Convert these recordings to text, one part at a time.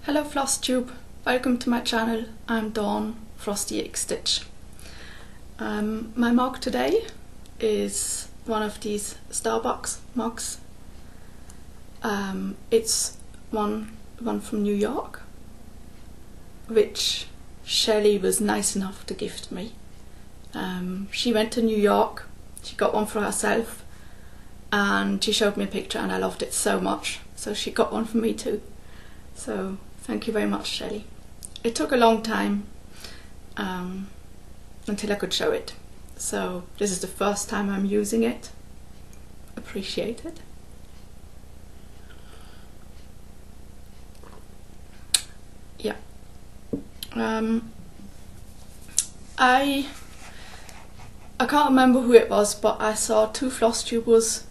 Hello Flosstube, welcome to my channel. I'm Dawn Frosty X Stitch. My mug today is one of these Starbucks mugs. It's one from New York, which Shelley was nice enough to gift me. She went to New York, she got one for herself, and she showed me a picture and I loved it so much, so she got one for me too. So thank you very much, Shelley. It took a long time until I could show it, so this is the first time I'm using it. Appreciate it. Yeah. I can't remember who it was, but I saw two Flosstubers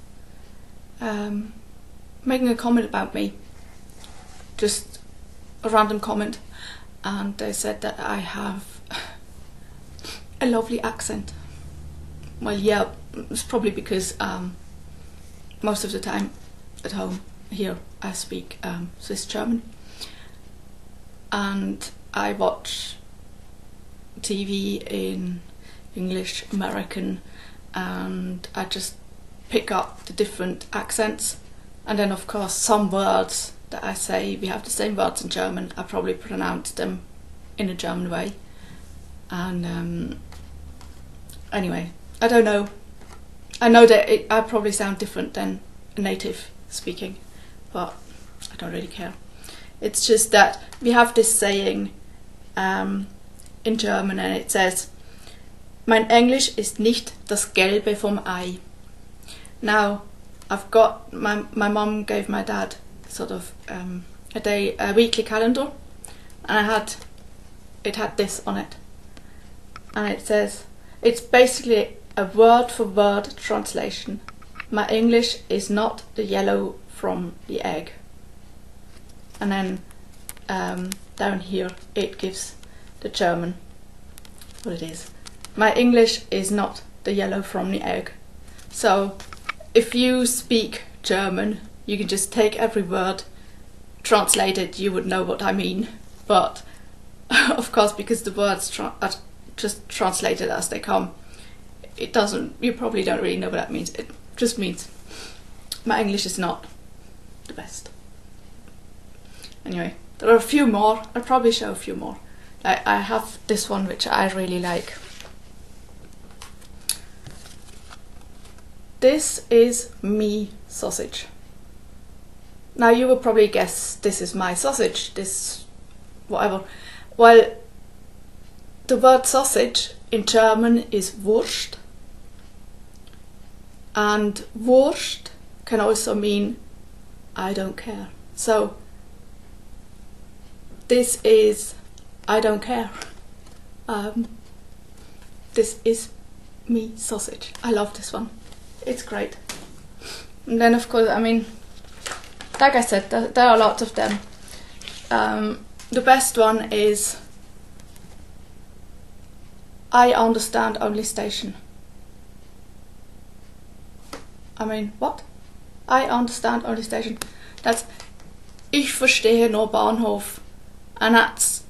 making a comment about me. Just a random comment, and they said that I have a lovely accent. Well, yeah, it's probably because most of the time at home here I speak Swiss German, and I watch TV in English, American, and I just pick up the different accents, and then of course some words that I say, we have the same words in German, I probably pronounce them in a German way. And anyway, I don't know. I know that I probably sound different than a native speaking, but I don't really care. It's just that we have this saying in German, and it says, "Mein Englisch ist nicht das Gelbe vom Ei." Now, I've got, my mum gave my dad sort of a weekly calendar, and it had this on it, and it says, it's basically a word for word translation. My English is not the yellow from the egg. And then down here it gives the German what it is. My English is not the yellow from the egg. So if you speak German, you can just take every word, translate it, you would know what I mean. But of course, because the words are just translated as they come, it doesn't, you probably don't really know what that means. It just means my English is not the best. Anyway, there are a few more. I'll probably show a few more. I have this one which I really like. This is me sausage. Now you will probably guess this is my sausage, this whatever. Well, the word sausage in German is Wurst, and Wurst can also mean I don't care. So this is I don't care. This is me sausage. I love this one. It's great. And then of course, I mean, like I said, there are lots of them. The best one is I understand only station. I mean, what? I understand only station. That's Ich verstehe nur Bahnhof. And that's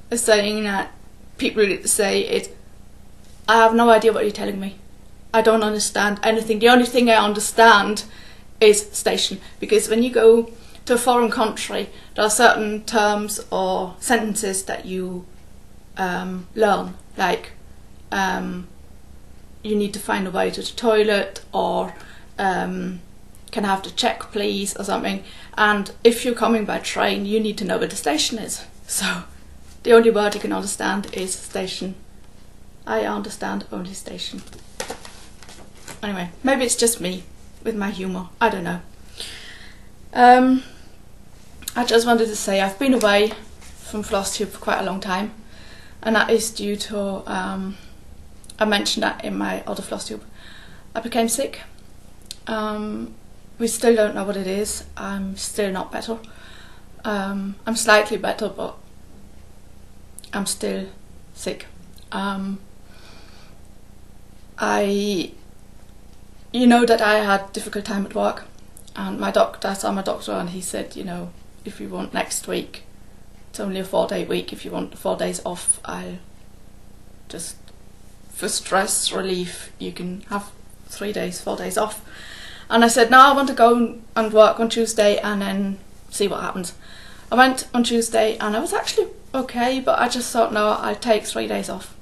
a saying that people say it. I have no idea what you're telling me. I don't understand anything. The only thing I understand is station. Because when you go to a foreign country, there are certain terms or sentences that you learn, like you need to find a way to the toilet, or can I have the check please, or something. And if you're coming by train, you need to know where the station is. So the only word you can understand is station. I understand only station. Anyway, maybe it's just me with my humour, I don't know. I just wanted to say I've been away from Flosstube for quite a long time, and that is due to, I mentioned that in my other Flosstube, I became sick. We still don't know what it is. I'm still not better. I'm slightly better, but I'm still sick. You know that I had a difficult time at work, and I saw my doctor, and he said, you know, if you want next week, it's only a 4-day week. If you want 4 days off, I'll just, for stress relief, you can have 3 days, 4 days off. And I said, no, I want to go and work on Tuesday and then see what happens. I went on Tuesday and I was actually okay, but I just thought, no, I'll take 3 days off.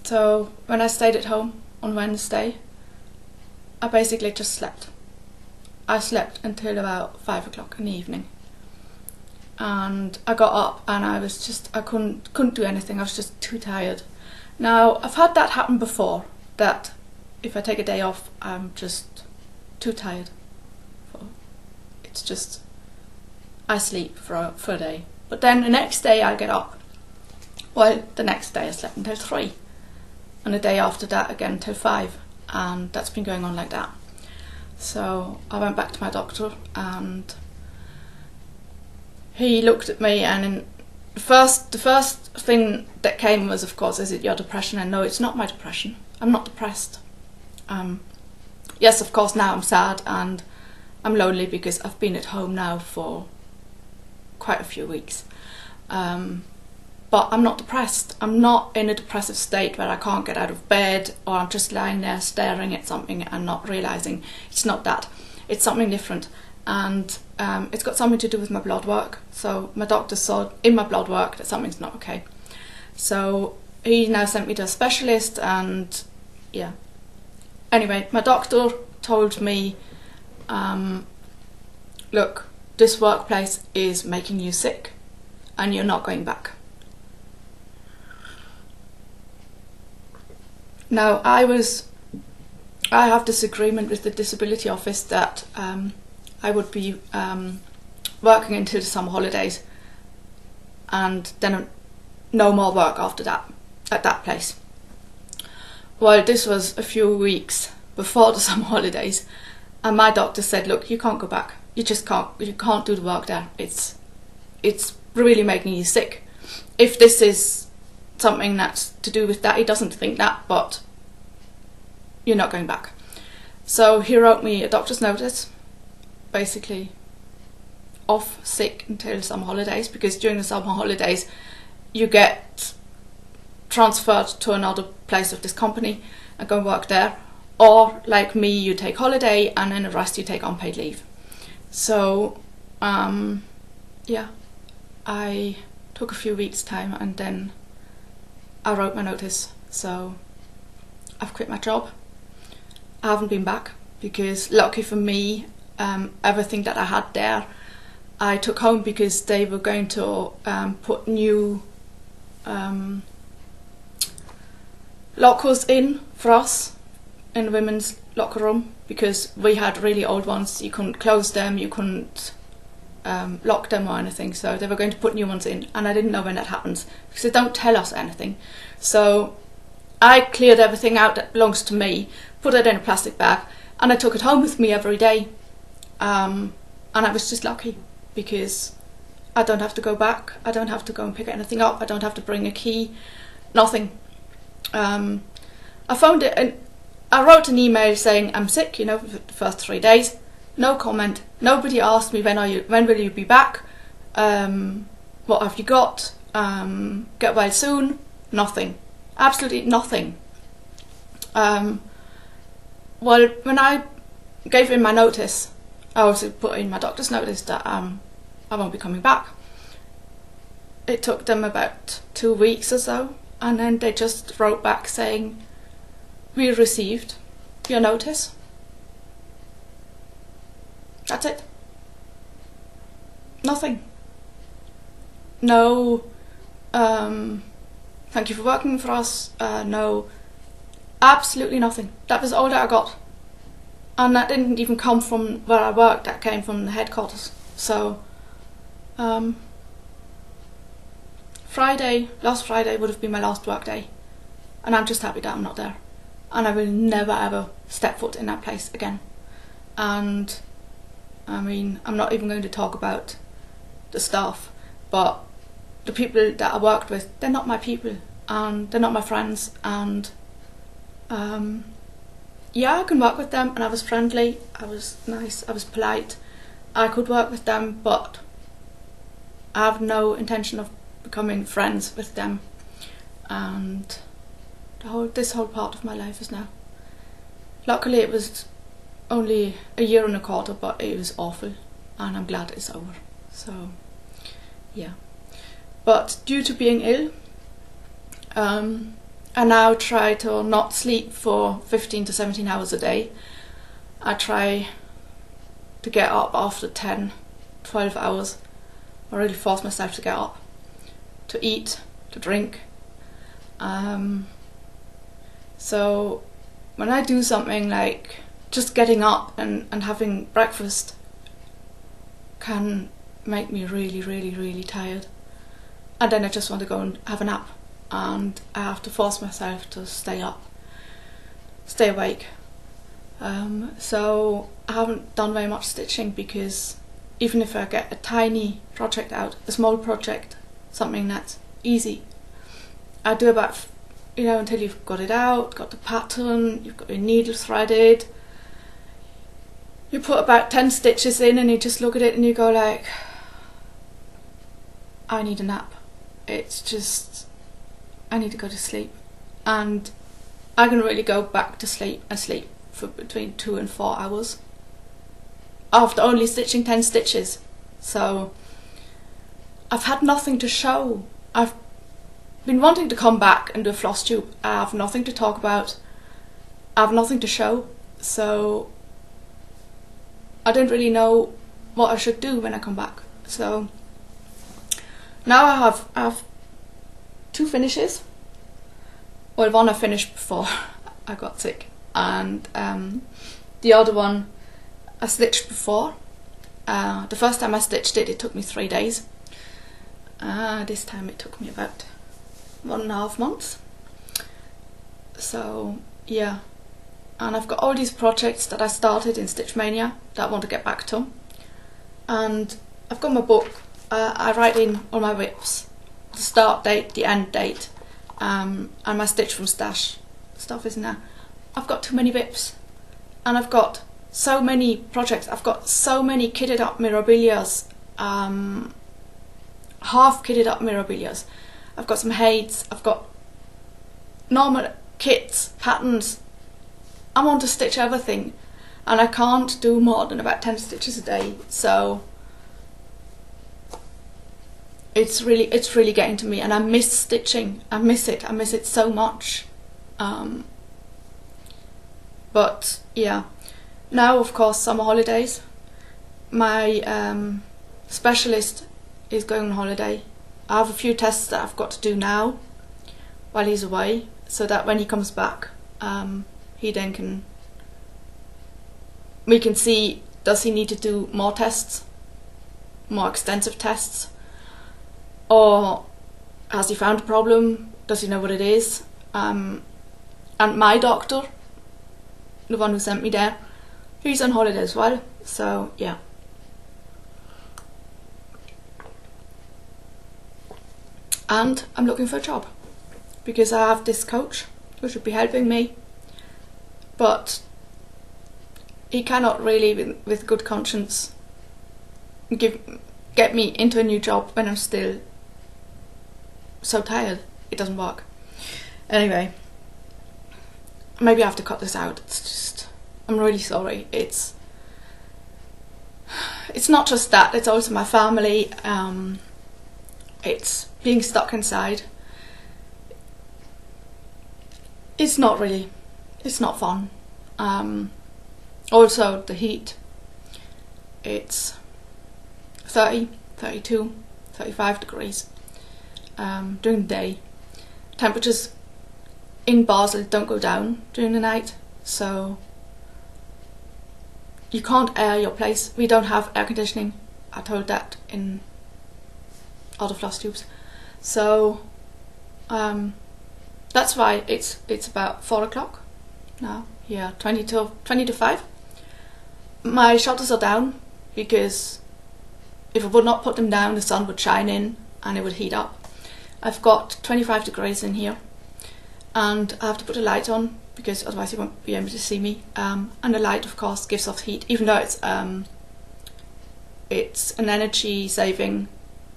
So when I stayed at home on Wednesday, I basically just slept. I slept until about 5 o'clock in the evening. And I got up and I was just, I couldn't do anything. I was just too tired. Now, I've had that happen before, that if I take a day off, I'm just too tired. It's just, I sleep for a day. But then the next day I get up. Well, the next day I slept until 3. And the day after that again until 5. And that's been going on like that. So I went back to my doctor and he looked at me, and in the first thing that came was, of course, is it your depression? And no, it's not my depression. I'm not depressed. Yes, of course, now I'm sad and I'm lonely because I've been at home now for quite a few weeks. But I'm not depressed. I'm not in a depressive state where I can't get out of bed, or I'm just lying there staring at something and not realising. It's not that. It's something different. And it's got something to do with my blood work. So my doctor saw in my blood work that something's not okay. So he now sent me to a specialist, and yeah. Anyway, my doctor told me, look, this workplace is making you sick and you're not going back. Now, I have this agreement with the disability office that I would be working until the summer holidays, and then no more work after that at that place. Well, this was a few weeks before the summer holidays, and my doctor said, look, you can't go back. You just can't. You can't do the work there. It's really making you sick. If this is something that's to do with that, he doesn't think that, but you're not going back. So he wrote me a doctor's notice, basically off sick until summer holidays, because during the summer holidays you get transferred to another place of this company and go and work there, or like me, you take holiday and then the rest you take unpaid leave. So yeah, I took a few weeks time and then I wrote my notice. So I've quit my job. I haven't been back because, lucky for me, everything that I had there I took home, because they were going to put new lockers in for us in the women's locker room, because we had really old ones. You couldn't close them, you couldn't lock them or anything, so they were going to put new ones in, and I didn't know when that happens because they don't tell us anything. So I cleared everything out that belongs to me, put it in a plastic bag, and I took it home with me every day. And I was just lucky because I don't have to go back, I don't have to go and pick anything up, I don't have to bring a key, nothing. I found it, and I wrote an email saying I'm sick, you know, for the first 3 days. No comment. Nobody asked me when will you be back, what have you got, get well soon. Nothing. Absolutely nothing. Well, when I gave in my notice, I also put in my doctor's notice that I won't be coming back. It took them about 2 weeks or so, and then they just wrote back saying, we received your notice. That's it. Nothing. No, thank you for working for us. No, absolutely nothing. That was all that I got. And that didn't even come from where I worked, that came from the headquarters. So, last Friday would have been my last work day. And I'm just happy that I'm not there. And I will never ever step foot in that place again. And I mean, I'm not even going to talk about the staff, but the people that I worked with, they're not my people, and they're not my friends, and yeah, I can work with them, and I was friendly, I was nice, I was polite, I could work with them, but I have no intention of becoming friends with them, and this whole part of my life is now. Luckily it was only a year and a quarter, but it was awful, and I'm glad it's over. So yeah, but due to being ill, I now try to not sleep for 15 to 17 hours a day. I try to get up after 10, 12 hours. I really force myself to get up, to eat, to drink. So when I do something like just getting up and having breakfast can make me really, really, really tired. And then I just want to go and have a nap. And I have to force myself to stay up, stay awake. So I haven't done very much stitching, because even if I get a tiny project out, a small project, something that's easy, I do about, until you've got it out, got the pattern, you've got your needle threaded, you put about 10 stitches in and you just look at it and you go like, I need a nap. It's just, I need to go to sleep. And I can really go back to sleep and sleep for between 2 and 4 hours after only stitching 10 stitches. So I've had nothing to show. I've been wanting to come back and do a Flosstube. I have nothing to talk about. I have nothing to show. So I don't really know what I should do when I come back. So now I have 2 finishes. Well, one I finished before I got sick, and the other one I stitched before. The first time I stitched it, it took me 3 days. This time it took me about 1.5 months. So yeah, and I've got all these projects that I started in Stitch Mania that I want to get back to, and I've got my book. I write in all my WIPs, the start date, the end date, and my Stitch from Stash stuff is in there. I've got too many WIPs, and I've got so many projects. I've got so many kitted up mirabilias, half kitted up mirabilias. I've got some Haids, I've got normal kits, patterns. I want to stitch everything, and I can't do more than about 10 stitches a day. So it's really getting to me, and I miss stitching. I miss it so much. But yeah, now of course summer holidays. My specialist is going on holiday. I have a few tests that I've got to do now while he's away, so that when he comes back, we can see, does he need to do more tests, more extensive tests, or has he found a problem, does he know what it is. And my doctor, the one who sent me there, he's on holiday as well. So yeah. And I'm looking for a job, because I have this coach who should be helping me, but he cannot really, with good conscience, get me into a new job when I'm still so tired. It doesn't work. Anyway, maybe I have to cut this out. It's just, I'm really sorry. It's not just that, it's also my family. It's being stuck inside. It's not fun. Also the heat. It's 30, 32, 35 degrees during the day. Temperatures in Basel don't go down during the night, so you can't air your place. We don't have air conditioning. I told that in other Flosstubes. So that's why it's about 4 o'clock now. Yeah, 20 to 5. My shutters are down, because if I would not put them down, the sun would shine in and it would heat up. I've got 25 degrees in here, and I have to put a light on, because otherwise you won't be able to see me. And the light, of course, gives off heat, even though it's an energy saving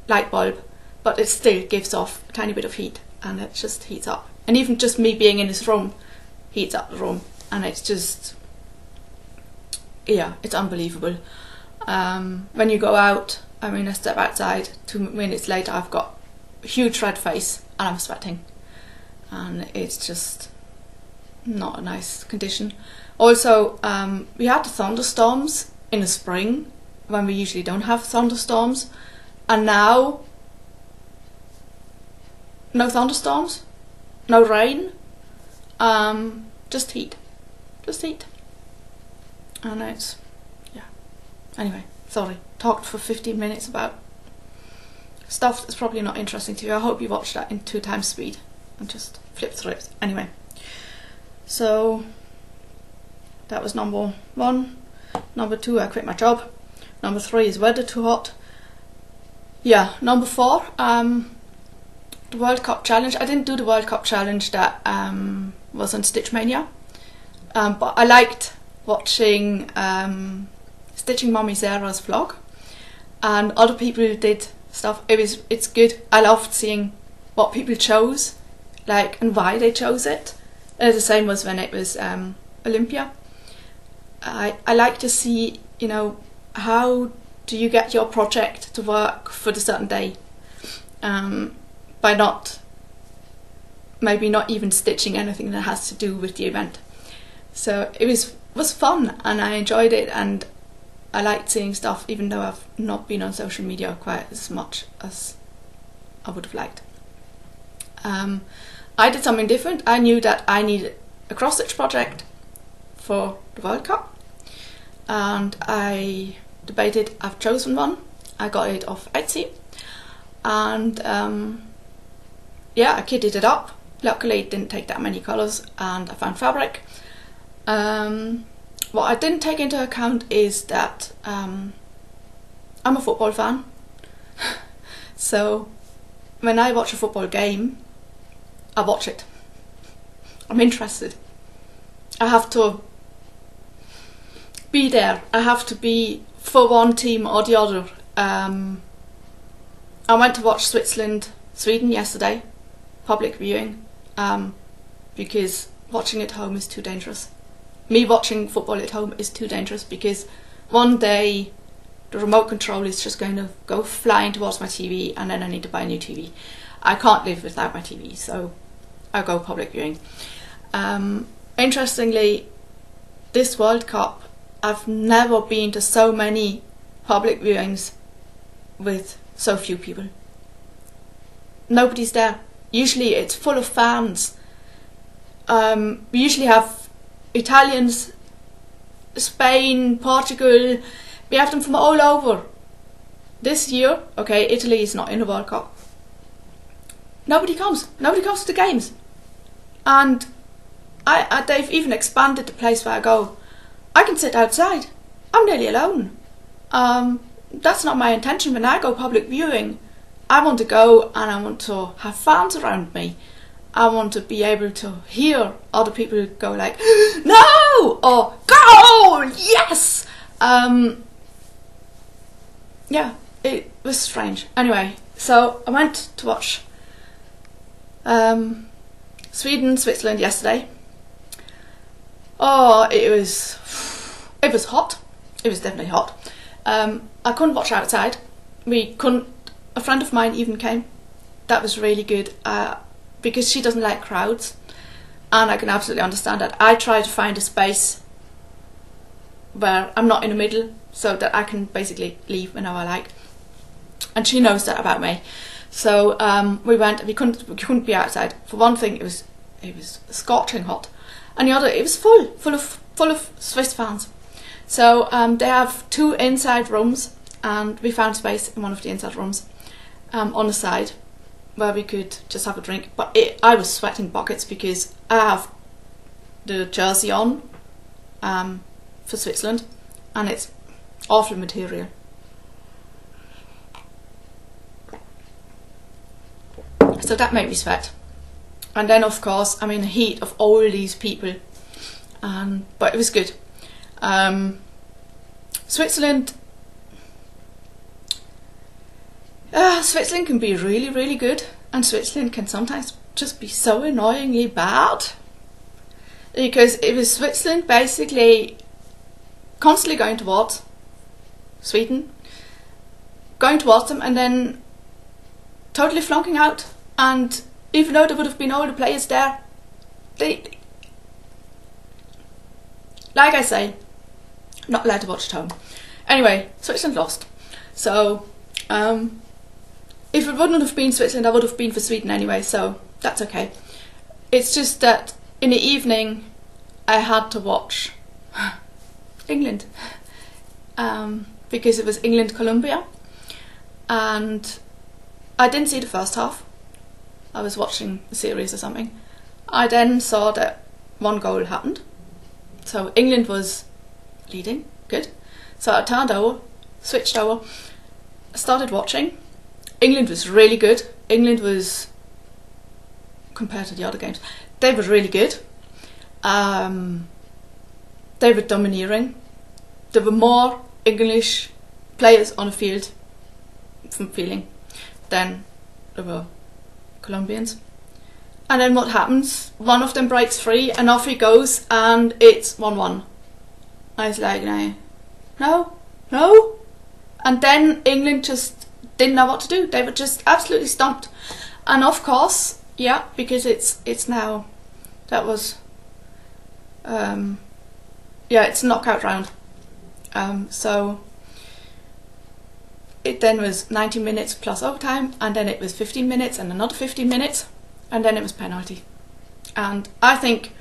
light bulb, but it still gives off a tiny bit of heat, and it just heats up. And even just me being in this room heats up the room, and it's just, yeah, it's unbelievable. When you go out, I mean, I step outside, 2 minutes later I've got a huge red face and I'm sweating, and it's just not a nice condition. Also, we had the thunderstorms in the spring when we usually don't have thunderstorms, and now no thunderstorms, no rain, just heat, and it's, yeah. Anyway, sorry, talked for 15 minutes about stuff that's probably not interesting to you. I hope you watched that in 2 times speed and just flip through it. Anyway, so that was number 1. Number 2, I quit my job. Number 3 is weather too hot. Yeah, number 4, the World Cup challenge. I didn't do the World Cup challenge that was on Stitch Mania, but I liked watching Stitching Mommy Sarah's vlog, and other people did stuff. It's good. I loved seeing what people chose, like, and why they chose it. The same was when it was Olympia. I like to see, you know, how do you get your project to work for the certain day, by maybe not even stitching anything that has to do with the event. So it was fun, and I enjoyed it, and I liked seeing stuff, even though I've not been on social media quite as much as I would have liked. I did something different. I knew that I needed a cross stitch project for the World Cup, and I debated. I've chosen one. I got it off Etsy, and yeah, I kitted it up. Luckily it didn't take that many colours, and I found fabric. What I didn't take into account is that I'm a football fan. So when I watch a football game, I watch it. I'm interested. I have to be there. I have to be for one team or the other. I went to watch Sweden yesterday, public viewing, because watching at home is too dangerous. Me watching football at home is too dangerous, because one day the remote control is just going to go flying towards my TV, and then I need to buy a new TV. I can't live without my TV, so I go public viewing. Interestingly, this World Cup, I've never been to so many public viewings with so few people. Nobody's there. Usually it's full of fans. We usually have Italians, Spain, Portugal, we have them from all over. This year, okay, Italy is not in the World Cup. Nobody comes to the games. And they've even expanded the place where I go. I can sit outside. I'm nearly alone. That's not my intention. When I go public viewing, I want to go and I want to have fans around me. I want to be able to hear other people go like, no! Or, goal! Yes! Yeah, it was strange. Anyway, so I went to watch Sweden, Switzerland yesterday. Oh, it was hot. It was definitely hot. I couldn't watch outside. A friend of mine even came. That was really good, because she doesn't like crowds, and I can absolutely understand that. I try to find a space where I'm not in the middle, so that I can basically leave whenever I like. And she knows that about me. So we went. We couldn't be outside. For one thing, it was scorching hot, and the other, it was full of Swiss fans. So they have 2 inside rooms, and we found space in one of the inside rooms on the side where we could just have a drink. But I was sweating buckets because I have the jersey on for Switzerland, and it's awful material. So that made me sweat. And then of course I'm in the heat of all these people, but it was good. Switzerland, Switzerland can be really, really good, and Switzerland can sometimes just be so annoyingly bad. Because it was Switzerland basically constantly going towards Sweden, going towards them, and then totally flunking out. And even though there would have been older players there, they, like I say, not allowed to watch at home. Anyway, Switzerland lost. So, if it wouldn't have been Switzerland, I would have been for Sweden anyway, so that's okay. It's just that in the evening I had to watch England, because it was England-Colombia, and I didn't see the first half. I was watching a series or something. I then saw that one goal happened, so England was leading, good. So I turned over, switched over, started watching. England was really good. England was, compared to the other games, they were really good. They were domineering. There were more English players on the field, from feeling, than there were Colombians. And then what happens? One of them breaks free and off he goes, and it's 1-1. I was like, no. And then England just didn't know what to do. They were just absolutely stumped. And of course, yeah, because it's now, that was, yeah, it's knockout round. So it then was 90 minutes plus overtime, and then it was 15 minutes and another 15 minutes, and then it was penalty. And I think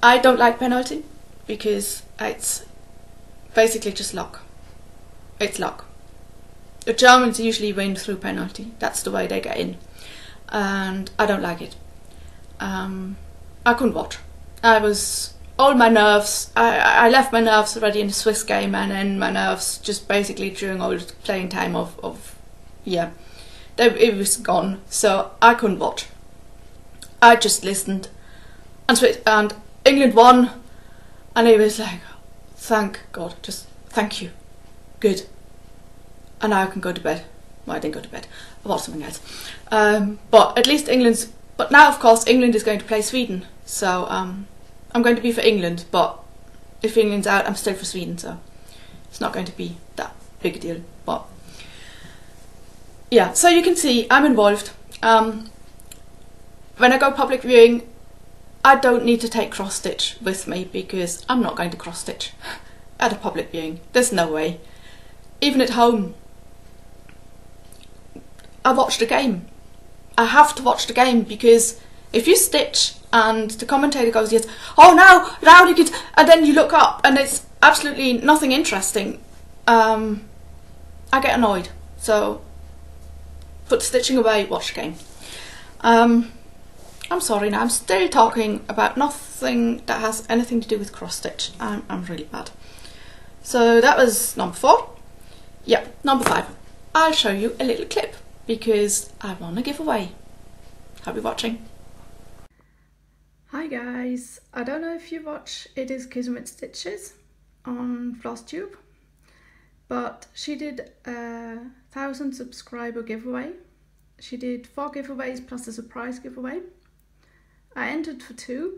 I don't like penalty because it's basically just luck. It's luck. The Germans usually win through penalty. That's the way they get in, and I don't like it. I couldn't watch. I was all my nerves. I left my nerves already in the Swiss game, and then my nerves just basically during all the playing time of yeah, it was gone. So I couldn't watch. I just listened, and England won, and it was like, thank God, just thank you, good. And now I can go to bed. Well, I didn't go to bed. I watched something else. But at least England's. But now, of course, England is going to play Sweden. So I'm going to be for England. But if England's out, I'm still for Sweden. So it's not going to be that big a deal. But yeah, so you can see I'm involved. When I go public viewing, I don't need to take cross stitch with me because I'm not going to cross stitch at a public viewing. There's no way. Even at home, I watch the game. I have to watch the game because if you stitch and the commentator goes, yes, oh now you can, and then you look up and it's absolutely nothing interesting, I get annoyed. So put the stitching away, watch the game. I'm sorry now, I'm still talking about nothing that has anything to do with cross stitch. I'm really bad. So that was number 4. Yeah, number 5. I'll show you a little clip because I want to give away. Happy watching. Hi guys, I don't know if you watch It Is Kismet Stitches on Flosstube, but she did a 1,000 subscriber giveaway. She did 4 giveaways plus a surprise giveaway. I entered for 2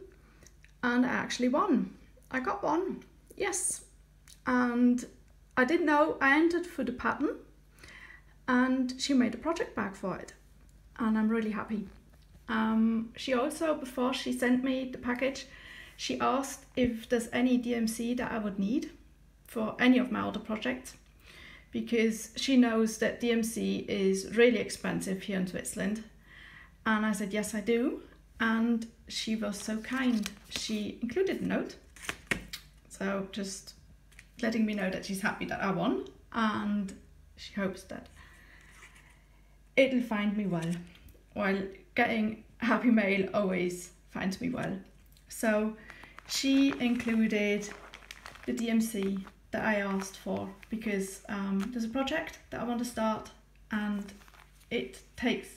and I actually won. I got 1, yes. And I didn't know I entered for the pattern, and she made a project bag for it, and I'm really happy. She also, before she sent me the package, she asked if there's any DMC that I would need for any of my other projects, because she knows that DMC is really expensive here in Switzerland. And I said, yes, I do. And she was so kind. She included a note. So just letting me know that she's happy that I won, and she hopes that it'll find me well. While getting happy mail always finds me well. So she included the DMC that I asked for because there's a project that I want to start and it takes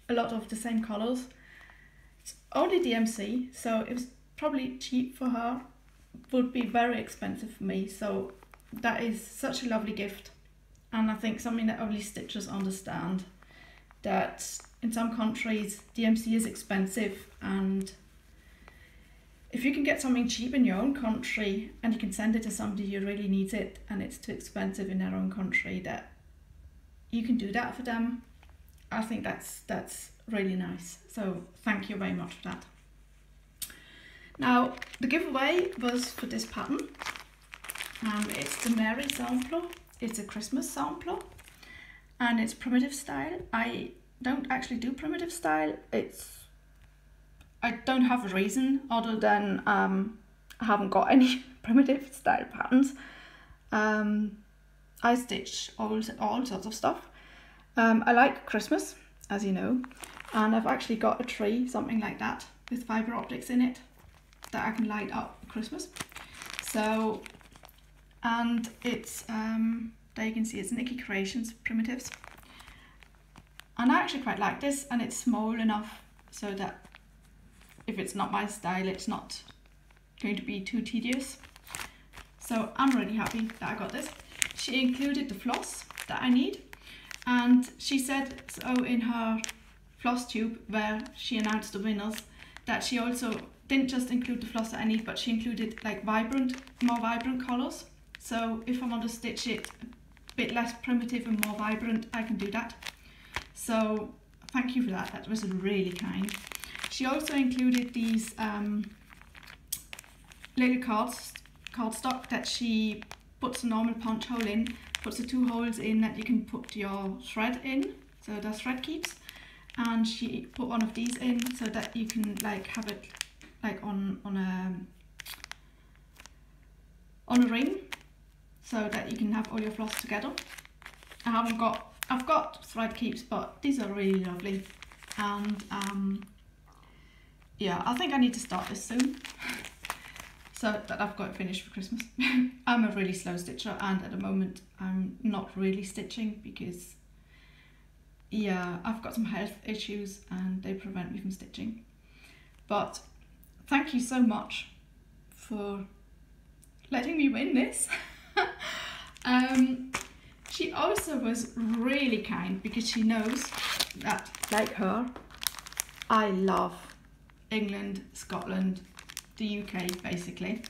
a lot of the same colours. It's only DMC, so it was probably cheap for her, would be very expensive for me, so that is such a lovely gift, and I think something that only stitchers understand, that in some countries DMC is expensive, and if you can get something cheap in your own country and you can send it to somebody who really needs it and it's too expensive in their own country, that you can do that for them, I think that's really nice. So thank you very much for that. Now the giveaway was for this pattern. It's the Mary sampler. It's a Christmas sampler and it's primitive style. I don't actually do primitive style. I don't have a reason other than I haven't got any primitive style patterns. I stitch all sorts of stuff. I like Christmas, as you know, and I've actually got a tree, something like that, with fibre optics in it that I can light up for Christmas. So, and it's, there you can see it's Nikki Creations Primitives. And I actually quite like this, and it's small enough so that if it's not my style, it's not going to be too tedious. So I'm really happy that I got this. She included the floss that I need, and she said so in her Flosstube, where she announced the winners, that she also didn't just include the floss that I need, but she included like more vibrant colours. So if I want to stitch it a bit less primitive and more vibrant, I can do that. So thank you for that, that was really kind. She also included these little cardstock that she puts a normal punch hole in, puts the 2 holes in that you can put your thread in, so the thread keeps, and she put one of these in so that you can like have it like on a ring, so that you can have all your floss together. I've got thread keeps, but these are really lovely, and yeah, I think I need to start this soon so that I've got it finished for Christmas. I'm a really slow stitcher, and at the moment I'm not really stitching because, yeah, I've got some health issues and they prevent me from stitching. But thank you so much for letting me win this. She also was really kind because she knows that, like her, I love England, Scotland, the UK basically,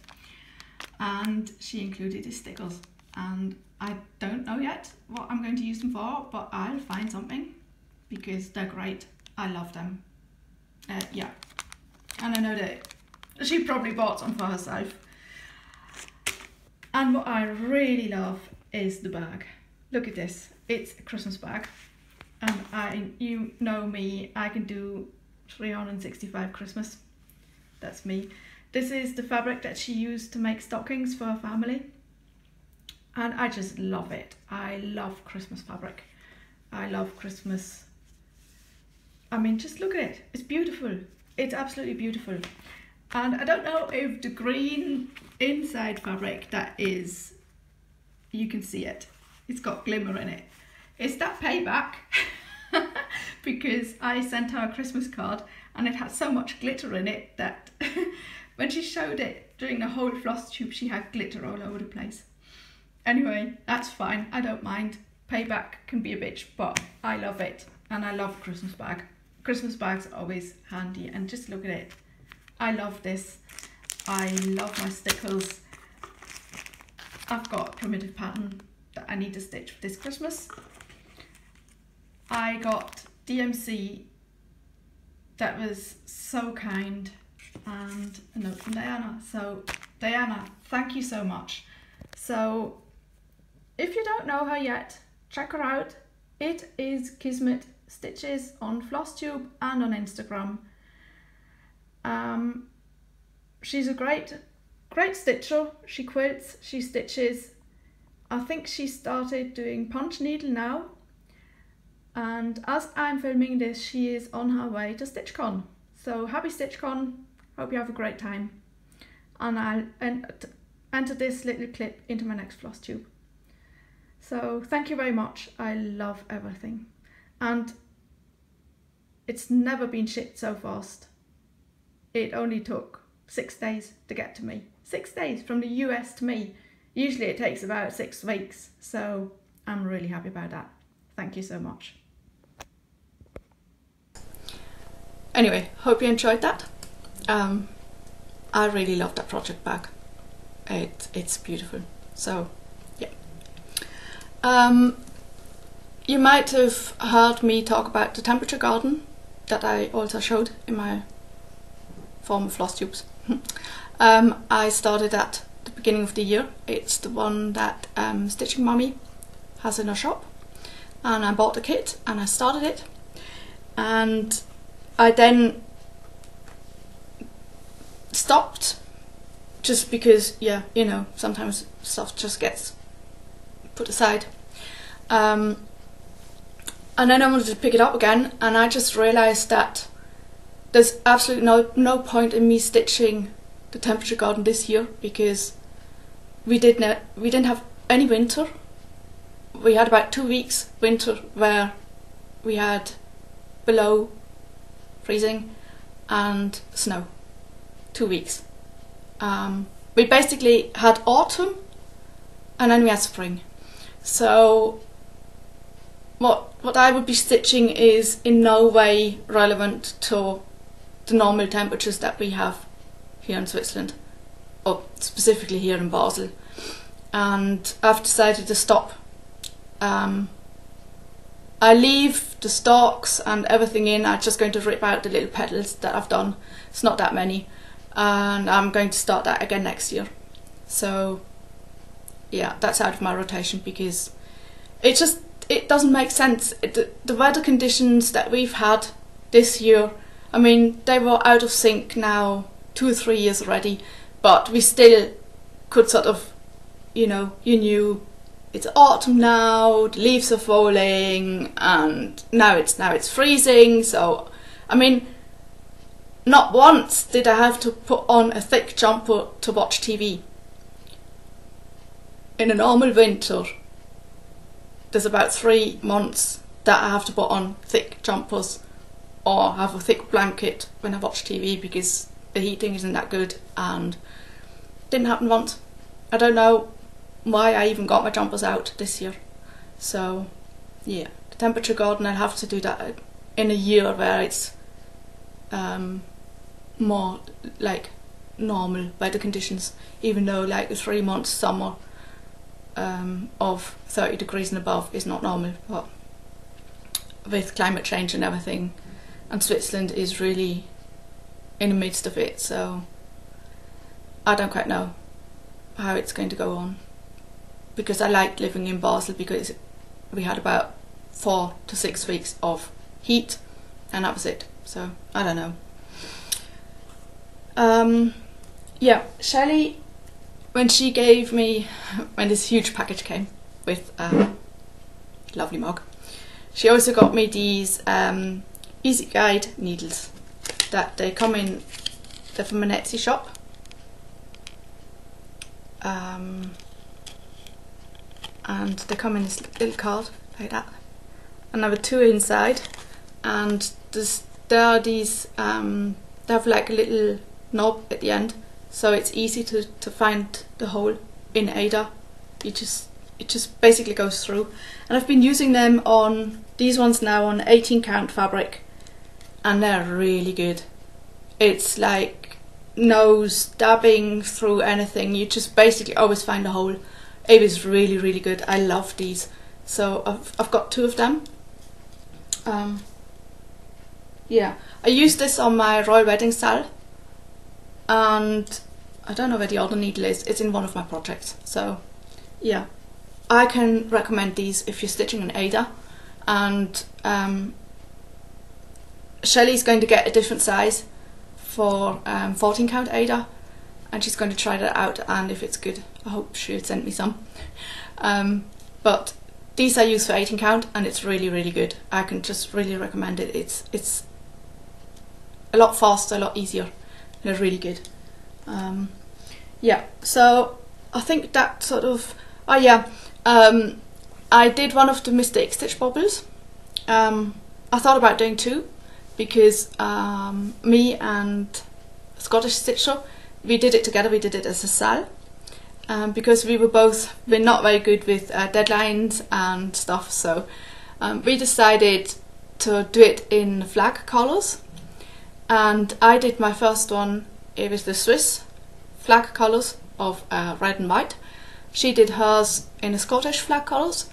and she included the stickers, and I don't know yet what I'm going to use them for, but I'll find something because they're great. I love them. Yeah, and I know that she probably bought some for herself. And what I really love is the bag. Look at this, it's a Christmas bag, and you know me, I can do 365 Christmas. That's me. This is the fabric that she used to make stockings for her family, and I just love it. I love Christmas fabric. I love Christmas. I mean, just look at it. It's beautiful. It's absolutely beautiful. And I don't know if the green inside fabric that is, you can see it. It's got glimmer in it. It's that payback because I sent her a Christmas card and it had so much glitter in it that when she showed it during the whole Flosstube, she had glitter all over the place. Anyway, that's fine. I don't mind. Payback can be a bitch, but I love it. And I love Christmas bag. Christmas bags are always handy, and just look at it. I love this. I love my stickers. I've got a primitive pattern that I need to stitch for this Christmas. I got DMC that was so kind, and a note from Diana. So Diana, thank you so much. So if you don't know her yet, check her out. It is Kismet Stitches on Flosstube and on Instagram. She's a great stitcher. She quilts, she stitches. I think she started doing punch needle now, and as I'm filming this, she is on her way to StitchCon. So happy StitchCon, hope you have a great time, and I'll enter this little clip into my next Flosstube. So thank you very much. I love everything, and it's never been shipped so fast. It only took 6 days to get to me. 6 days from the US to me. Usually it takes about 6 weeks. So I'm really happy about that. Thank you so much. Anyway, hope you enjoyed that. I really love that project bag. It's beautiful. So yeah. You might have heard me talk about the temperature garden that I also showed in my former Flosstubes. I started at the beginning of the year. It's the one that Stitching Mummy has in her shop, and I bought the kit and I started it, and I then stopped just because, yeah, you know, sometimes stuff just gets put aside. And then I wanted to pick it up again, and I just realised that there's absolutely no point in me stitching the temperature garden this year, because we didn't have any winter. We had about 2 weeks winter where we had below freezing and snow. 2 weeks. We basically had autumn and then we had spring. So what I would be stitching is in no way relevant to the normal temperatures that we have here in Switzerland, or specifically here in Basel. And I've decided to stop. I leave the stalks and everything in. I'm just going to rip out the little petals that I've done. It's not that many, and I'm going to start that again next year. So yeah, that's out of my rotation because it doesn't make sense. The weather conditions that we've had this year, I mean, they were out of sync now 2 or 3 years already, but we still could sort of, you know, you knew it's autumn now, the leaves are falling, and now it's freezing. So I mean, not once did I have to put on a thick jumper to watch TV. In a normal winter, there's about 3 months that I have to put on thick jumpers or have a thick blanket when I watch TV because the heating isn't that good, and didn't happen once. I don't know why I even got my jumpers out this year. So yeah, the temperature garden, I'll have to do that in a year where it's more like normal weather conditions, even though like the 3 months summer of 30 degrees and above is not normal. But with climate change and everything, and Switzerland is really in the midst of it, so I don't quite know how it's going to go on, because I liked living in Basel because we had about 4 to 6 weeks of heat and that was it. So I don't know. Yeah, Shelley, when she gave me, when this huge package came with a lovely mug, she also got me these Easy Guide needles that they come in, they're from an Etsy shop. And they come in this little card like that, and there were 2 inside, and there are these, they have like a little knob at the end, so it's easy to find the hole in Ada. It just basically goes through, and I've been using them on these ones now on 18 count fabric, and they're really good. It's like no stabbing through anything, you just basically always find a hole. It was really, really good. I love these. So I've got 2 of them. Yeah, I used this on my royal wedding style, and I don't know where the other needle is. It's in one of my projects. So yeah, I can recommend these if you're stitching an Ada. And Shelley's going to get a different size for 14 count Ada, and she's going to try that out, and if it's good, I hope she'll send me some. But these I use for 18 count, and it's really, really good. I can just really recommend it. It's a lot faster, a lot easier. They're really good. Yeah, so I think that sort of, oh yeah, I did one of the mistake stitch bobbles. I thought about doing 2 because me and a Scottish stitcher, we did it together. We did it as a sal, because we're not very good with deadlines and stuff, so we decided to do it in flag colours. And I did my first one, it was the Swiss flag colours of red and white. She did hers in the Scottish flag colours,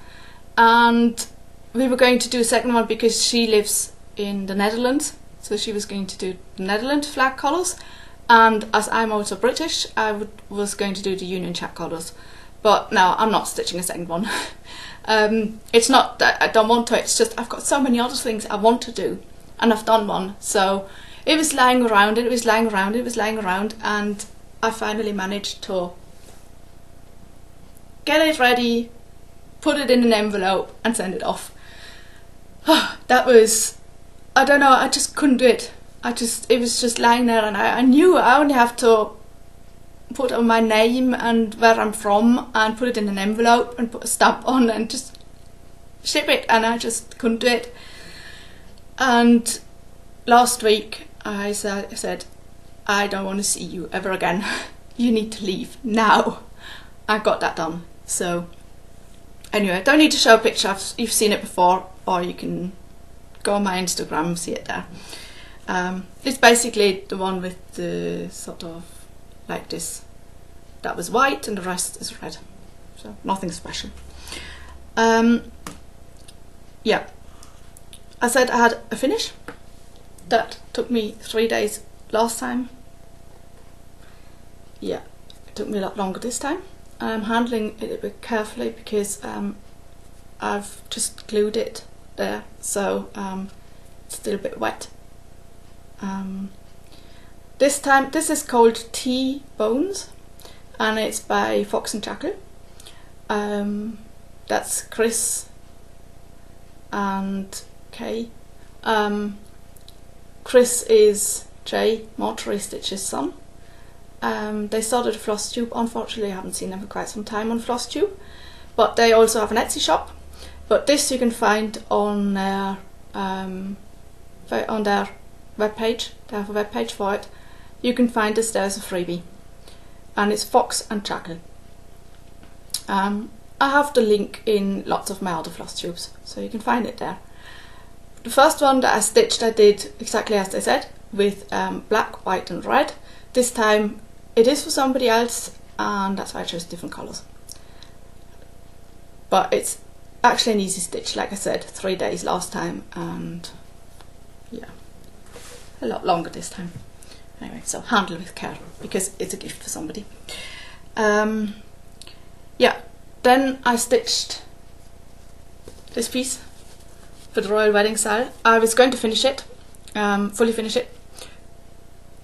and we were going to do a second one because she lives in the Netherlands, so she was going to do the Netherlands flag colours, and as I'm also British, I was going to do the Union Jack colours. But no, I'm not stitching a second one. It's not that I don't want to, it's just I've got so many other things I want to do, and I've done one, so it was lying around, and I finally managed to get it ready, put it in an envelope and send it off. That was, I don't know, I just couldn't do it. It was just lying there, and I knew I only have to put on my name and where I'm from and put it in an envelope and put a stamp on and just ship it, and I just couldn't do it. And last week I said, I don't want to see you ever again. You need to leave now. I got that done. So anyway, I don't need to show a picture, you've seen it before, or you can go on my Instagram and see it there. It's basically the one with the sort of like this. That was white and the rest is red. So nothing special. Yeah, I said I had a finish. That took me 3 days last time. Yeah, it took me a lot longer this time. I'm handling it a bit carefully because I've just glued it there, so it's still a bit wet. This time, this is called T-Bones, and it's by Fox and Jackal. That's Chris and Kay. Chris is Jay, Mortuary Stitch's son. They started a Flosstube. Unfortunately, I haven't seen them for quite some time on Flosstube, but they also have an Etsy shop. But this you can find on their webpage. They have a webpage for it. You can find this there as a freebie, and it's Fox and Jackal. I have the link in lots of my other Flosstubes, so you can find it there. The first one that I stitched, I did exactly as they said, with black, white and red. This time it is for somebody else, and that's why I chose different colours. But it's actually an easy stitch, like I said, 3 days last time, and yeah, a lot longer this time. Anyway, so handle with care, because it's a gift for somebody. Yeah, then I stitched this piece for the Royal Wedding Style. I was going to finish it, fully finish it.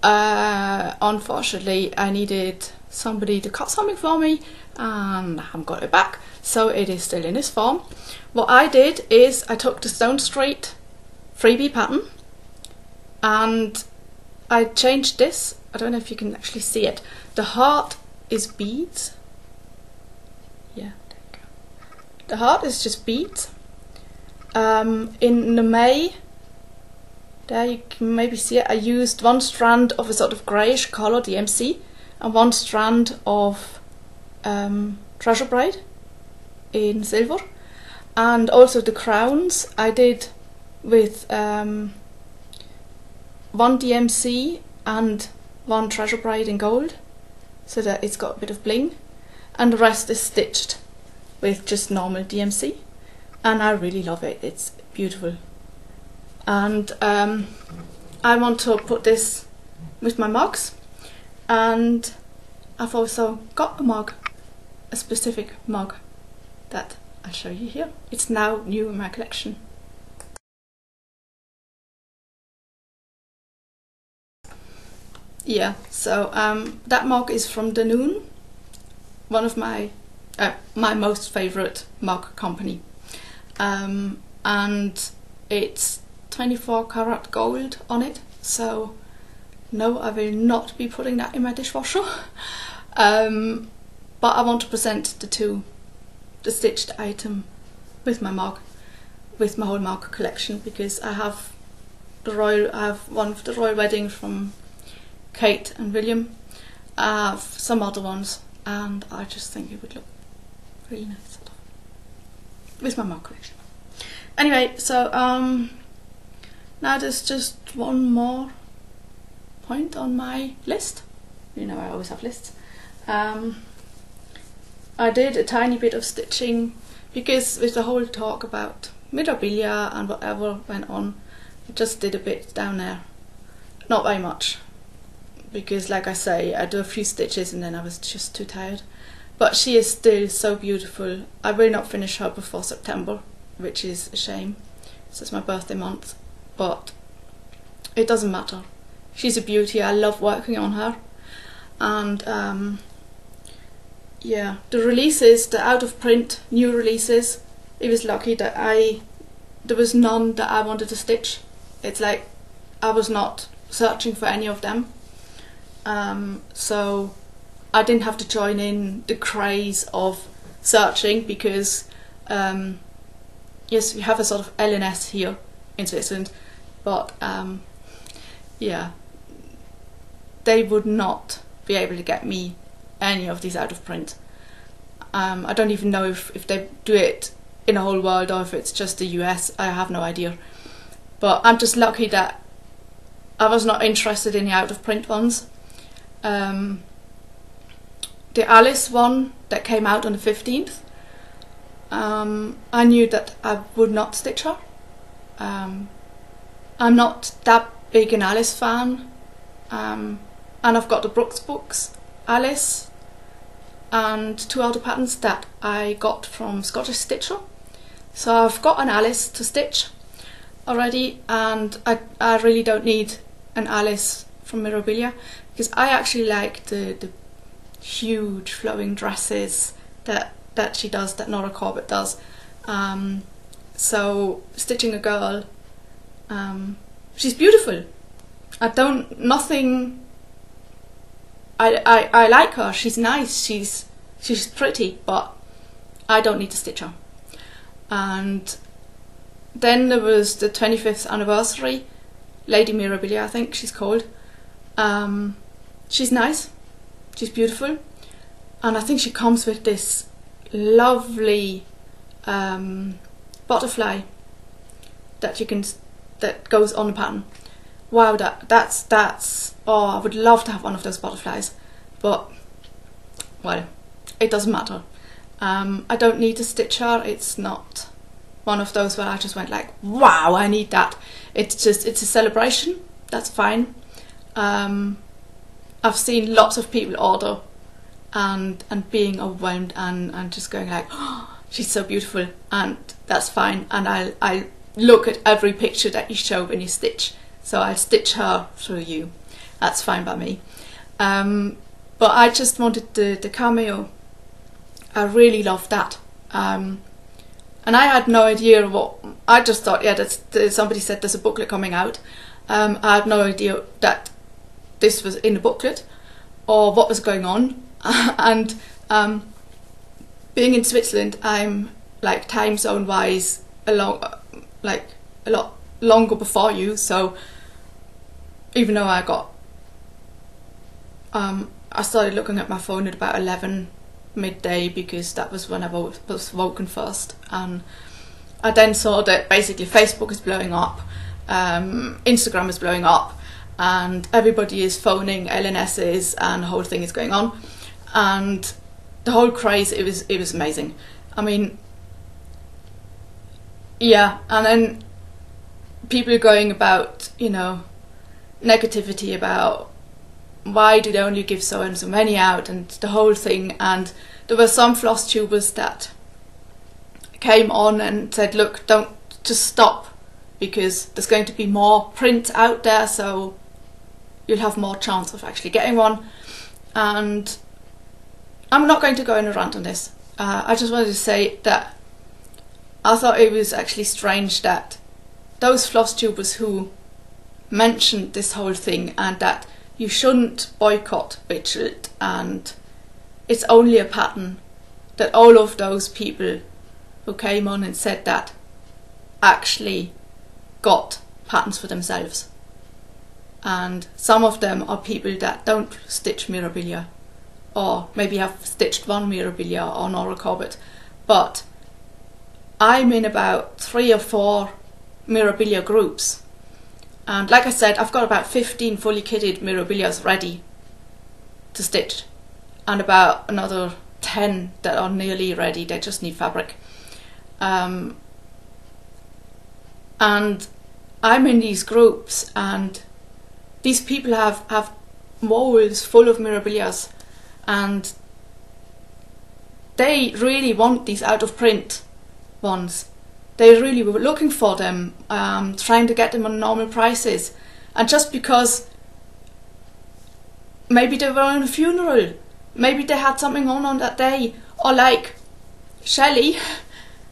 Unfortunately, I needed somebody to cut something for me, and I haven't got it back, so it is still in this form. What I did is I took the Stone Street freebie pattern and I changed this. I don't know if you can actually see it. The heart is beads. Yeah, there you go. The heart is just beads. In the May, there you can maybe see it, I used one strand of a sort of greyish colour, DMC, and one strand of treasure braid in silver. And also the crowns I did with one DMC and one treasure braid in gold, so that it's got a bit of bling, and the rest is stitched with just normal DMC, and I really love it. It's beautiful. And I want to put this with my mugs, and I've also got a mug, a specific mug that I'll show you here. It's now new in my collection. Yeah, so that mug is from Danone, one of my most favourite mug company, and it's 24 karat gold on it, so no, I will not be putting that in my dishwasher. But I want to present the stitched item with my mug, with my whole mug collection, because I have one for the royal wedding from Kate and William. I have some other ones and I just think it would look really nice with my mark collection. Anyway, so now there's just one more point on my list. You know, I always have lists. I did a tiny bit of stitching because with the whole talk about memorabilia and whatever went on, I just did a bit down there. Not very much, because like I say, I do a few stitches and then I was just too tired. But she is still so beautiful. I will not finish her before September, which is a shame. So it's my birthday month, but it doesn't matter. She's a beauty. I love working on her. And yeah, the releases, the out of print new releases, it was lucky that there was none that I wanted to stitch. It's like I was not searching for any of them. So I didn't have to join in the craze of searching because yes, we have a sort of LNS here in Switzerland, but yeah, they would not be able to get me any of these out of print. I don't even know if they do it in the whole world or if it's just the US. I have no idea. But I'm just lucky that I was not interested in the out of print ones. The Alice one that came out on the 15th, I knew that I would not stitch her. I'm not that big an Alice fan, and I've got the Brooks books, Alice, and 2 other patterns that I got from Scottish Stitcher. So I've got an Alice to stitch already, and I really don't need an Alice from Mirabilia, because I actually like the huge flowing dresses that she does, that Nora Corbett does. So stitching a girl, she's beautiful. I like her, she's nice, she's pretty, but I don't need to stitch her. And then there was the 25th anniversary, Lady Mirabilia I think she's called. She's nice, she's beautiful, and I think she comes with this lovely butterfly that goes on the pattern. Wow, that's oh, I would love to have one of those butterflies, but well, it doesn't matter. I don't need to stitch her. It's not one of those where I just went like, wow, I need that. It's a celebration. That's fine. I've seen lots of people order and being overwhelmed and just going like, oh, she's so beautiful, and that's fine. And I'll look at every picture that you show when you stitch. So I'll stitch her through you. That's fine by me. But I just wanted the cameo. I really loved that. And I had no idea what. I just thought, yeah, somebody said there's a booklet coming out. I had no idea that this was in the booklet or what was going on. And being in Switzerland, I'm like time zone wise a lot longer before you. So even though I got, I started looking at my phone at about 11 midday because that was when I was woken first, and I then saw that basically Facebook is blowing up, Instagram is blowing up, and everybody is phoning LNSs and the whole thing is going on, and the whole craze, it was amazing. I mean, yeah, and then people are going about, you know, negativity about why do they only give so and so many out and the whole thing. And there were some Flosstubers that came on and said, look, don't, just stop, because there's going to be more print out there, so you'll have more chance of actually getting one. And I'm not going to go in a rant on this. I just wanted to say that I thought it was actually strange that those Flosstubers who mentioned this whole thing and that you shouldn't boycott Bichelt and it's only a pattern, that all of those people who came on and said that actually got patterns for themselves. And some of them are people that don't stitch Mirabilia, or maybe have stitched one Mirabilia or Nora Corbett, but I'm in about 3 or 4 Mirabilia groups, and like I said, I've got about 15 fully kitted Mirabilias ready to stitch, and about another 10 that are nearly ready, they just need fabric. And I'm in these groups, and these people have molds full of Mirabilias, and they really want these out of print ones. They really were looking for them, trying to get them on normal prices, and just because maybe they were on a funeral, maybe they had something on that day, or like Shelley,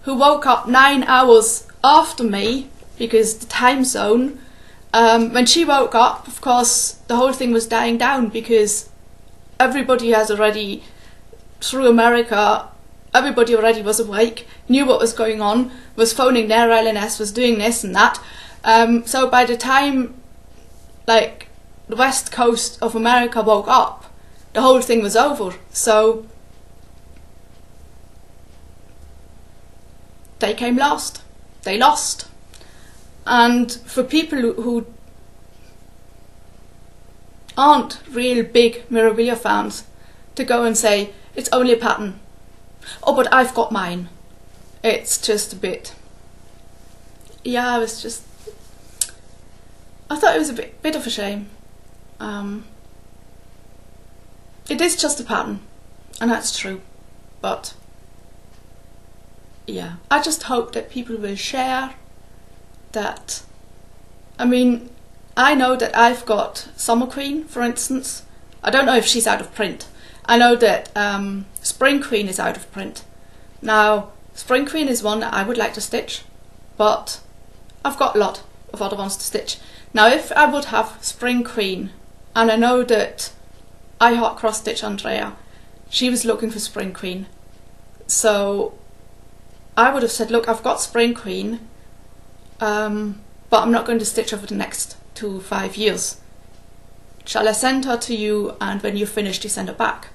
who woke up 9 hours after me because the time zone. When she woke up, of course, the whole thing was dying down because everybody has already, through America, everybody already was awake, knew what was going on, was phoning their LNS, was doing this and that. So by the time, like, the west coast of America woke up, the whole thing was over. So they came last. They lost. And for people who aren't real big Mirabilia fans, to go and say, it's only a pattern. Oh, but I've got mine. It's just a bit... Yeah, I thought it was a bit of a shame. It is just a pattern, and that's true. But, yeah, I just hope that people will share that. I mean, I know that I've got Summer Queen, for instance. I don't know if she's out of print. I know that Spring Queen is out of print. Now, Spring Queen is one that I would like to stitch, but I've got a lot of other ones to stitch. Now, if I would have Spring Queen, and I know that I Heart Cross Stitch Andrea, she was looking for Spring Queen, so I would have said, look, I've got Spring Queen, but I'm not going to stitch over the next 2 or 5 years. Shall I send her to you, and when you're finished you send her back?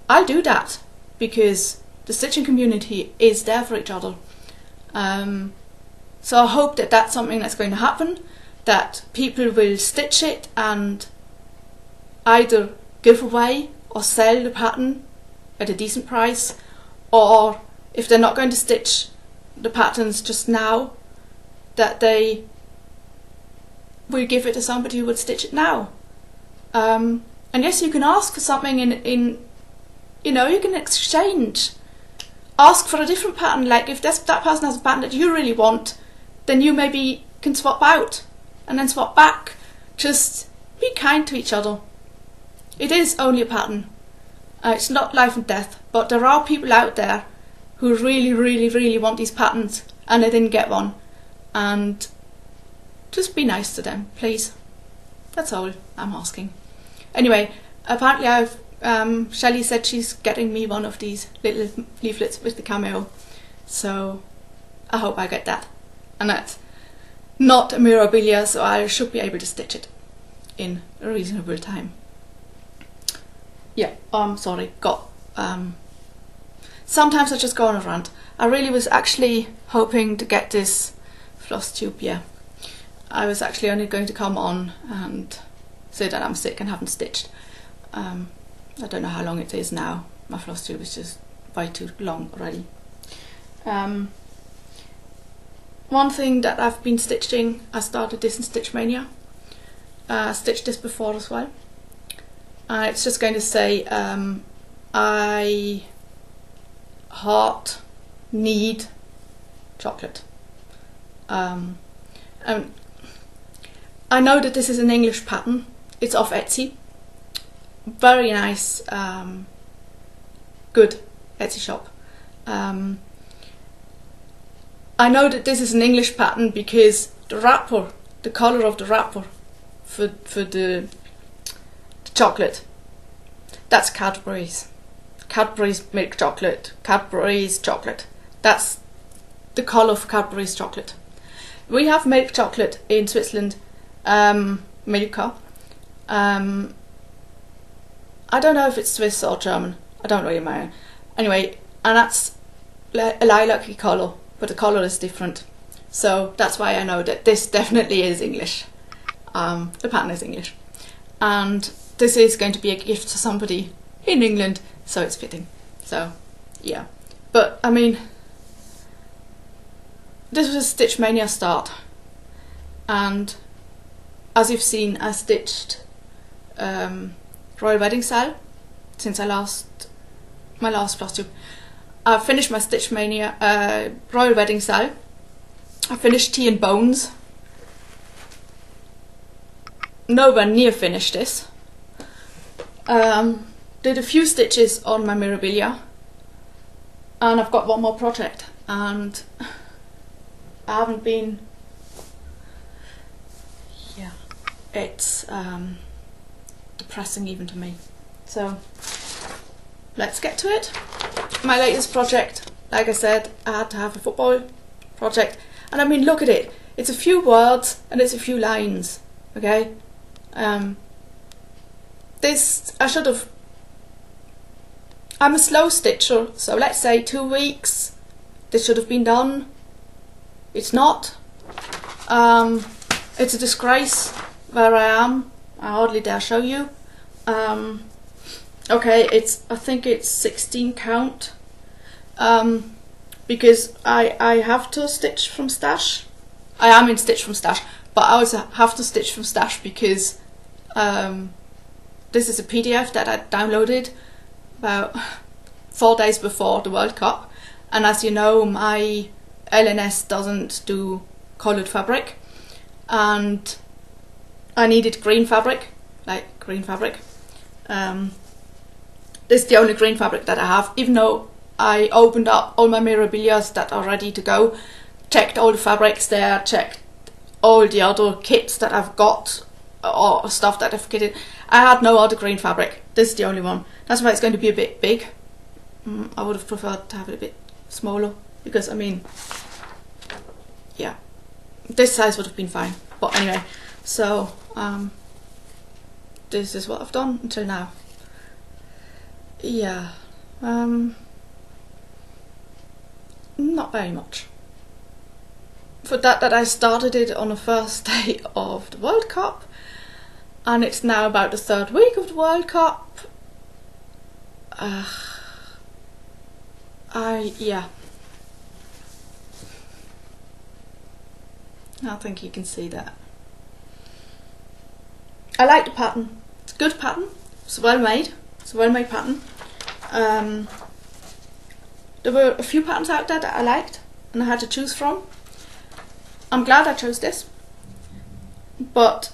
I'll do that, because the stitching community is there for each other. So I hope that that's something that's going to happen, that people will stitch it and either give away or sell the pattern at a decent price, or if they're not going to stitch the patterns just now, that they will give it to somebody who would stitch it now. And yes, you can ask for something in you know, you can exchange. Ask for a different pattern, like if that person has a pattern that you really want, then you maybe can swap out and then swap back. Just be kind to each other. It is only a pattern. It's not life and death, but there are people out there who really, really, really want these patterns and they didn't get one. And just be nice to them, please. That's all I'm asking. Anyway, apparently Shelley said she's getting me one of these little leaflets with the cameo, so I hope I get that. And that's not a Mirabilia, so I should be able to stitch it in a reasonable time. Yeah, sorry, sometimes I just go on a rant. I really was actually hoping to get this Flosstube, yeah. I was actually only going to come on and say that I'm sick and haven't stitched. I don't know how long it is now. My Flosstube is just way too long already. One thing that I've been stitching, I started this in Stitch Mania. I stitched this before as well. It's just going to say, I heart need chocolate. And I know that this is an English pattern. It's off Etsy. Very nice, good Etsy shop. I know that this is an English pattern because the wrapper, the colour of the wrapper for the chocolate, that's Cadbury's. Cadbury's milk chocolate, Cadbury's chocolate. That's the colour for Cadbury's chocolate. We have milk chocolate in Switzerland, Milka. I don't know if it's Swiss or German. I don't really mind. Anyway, and that's a lilac-y colour, but the colour is different. So that's why I know that this definitely is English. The pattern is English. And this is going to be a gift to somebody in England, so it's fitting. So, yeah. But, I mean, this was a Stitch Mania start. And as you've seen, I stitched Royal Wedding Style since my last Flosstube. I finished my Stitch Mania Royal Wedding Style. I finished Tea and Bones. Nowhere near finished this. Did a few stitches on my Mirabilia, and I've got one more project, and I haven't been. Yeah, it's depressing even to me. So let's get to it. My latest project, like I said, I had to have a football project, and I mean, look at it. It's a few words and it's a few lines. Okay. This I should have. I'm a slow stitcher, so let's say 2 weeks. This should have been done. It's not. It's a disgrace where I am. I hardly dare show you. Okay, I think it's 16 count. Because I have to stitch from stash. I am in Stitch from Stash, but I also have to stitch from stash because this is a PDF that I downloaded about 4 days before the World Cup, and as you know, my LNS doesn't do coloured fabric, and I needed green fabric, like green fabric. This is the only green fabric that I have, even though I opened up all my Mirabilias that are ready to go, checked all the fabrics there, checked all the other kits that I've got, or stuff that I've kitted. I had no other green fabric. This is the only one. That's why it's going to be a bit big. I would have preferred to have it a bit smaller, because I mean, yeah, this size would have been fine. But anyway, so this is what I've done until now. Yeah, not very much. For that I started it on the first day of the World Cup, and it's now about the 3rd week of the World Cup. Yeah. I think you can see that. I like the pattern. It's a good pattern. It's well made. It's a well made pattern. There were a few patterns out there that I liked and I had to choose from. I'm glad I chose this, but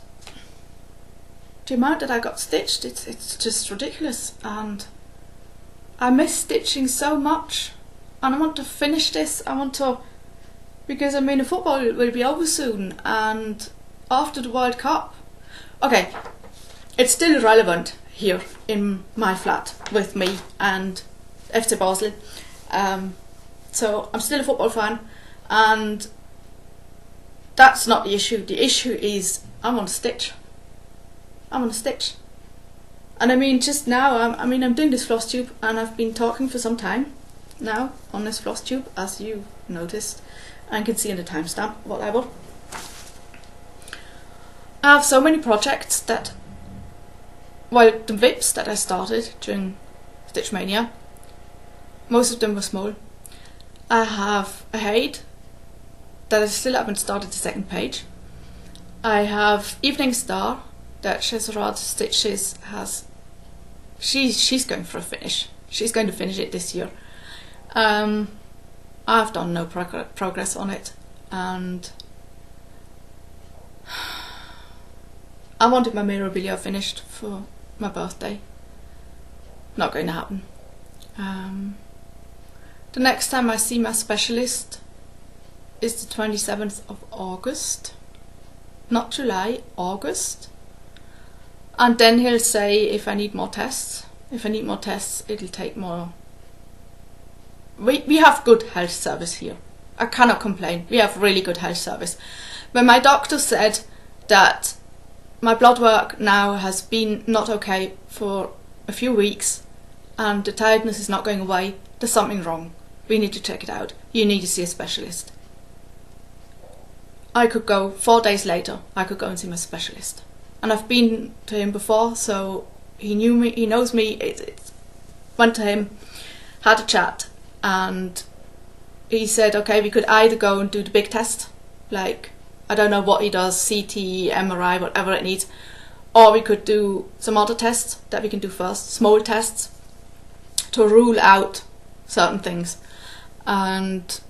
the amount that I got stitched, it's just ridiculous, and I miss stitching so much, and I want to finish this. I want to, because I mean the football will be over soon, and after the World Cup, okay, it's still relevant here in my flat with me and FC Basel. So I'm still a football fan, and that's not the issue. The issue is I want to stitch. I want to stitch. And I mean, just now, I'm doing this Flosstube, and I've been talking for some time now on this Flosstube, as you noticed, and can see in the timestamp, whatever. I have so many projects that, well, the VIPs that I started during Stitch Mania, most of them were small. I have a Hade that I still haven't started the 2nd page. I have Evening Star that Cheserad Stitches has. She's going for a finish. She's going to finish it this year. I've done no progress on it, and I wanted my Mirabilia finished for my birthday. Not going to happen. The next time I see my specialist is the 27th of August. Not July, August. And then he'll say if I need more tests. If I need more tests, it'll take more. We have good health service here. I cannot complain. We have really good health service. But my doctor said that my blood work now has been not okay for a few weeks and the tiredness is not going away, there's something wrong. We need to check it out. You need to see a specialist. I could go 4 days later, I could go and see my specialist. And I've been to him before, so he knew me, he knows me. Went to him, had a chat, and he said, okay, we could either go and do the big test, like, I don't know what he does, CT, MRI, whatever it needs, or we could do some other tests that we can do first, small tests, to rule out certain things. And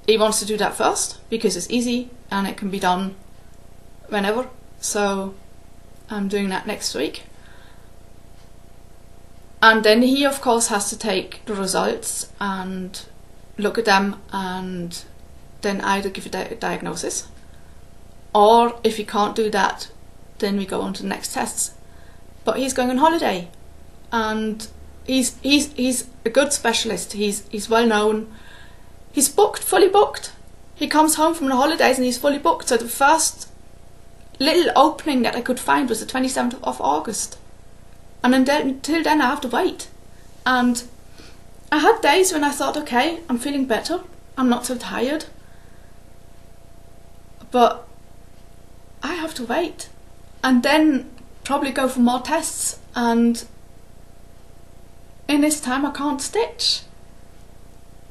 he wants to do that first because it's easy and it can be done whenever. So I'm doing that next week. And then he of course has to take the results and look at them and then either give a diagnosis, or if he can't do that, then we go on to the next tests. But he's going on holiday, and he's a good specialist. He's well known. He's booked, fully booked. He comes home from the holidays and he's fully booked. So the first little opening that I could find was the 27th of August. And until then I have to wait. And I had days when I thought, okay, I'm feeling better. I'm not so tired. But I have to wait. And then probably go for more tests. And in this time I can't stitch.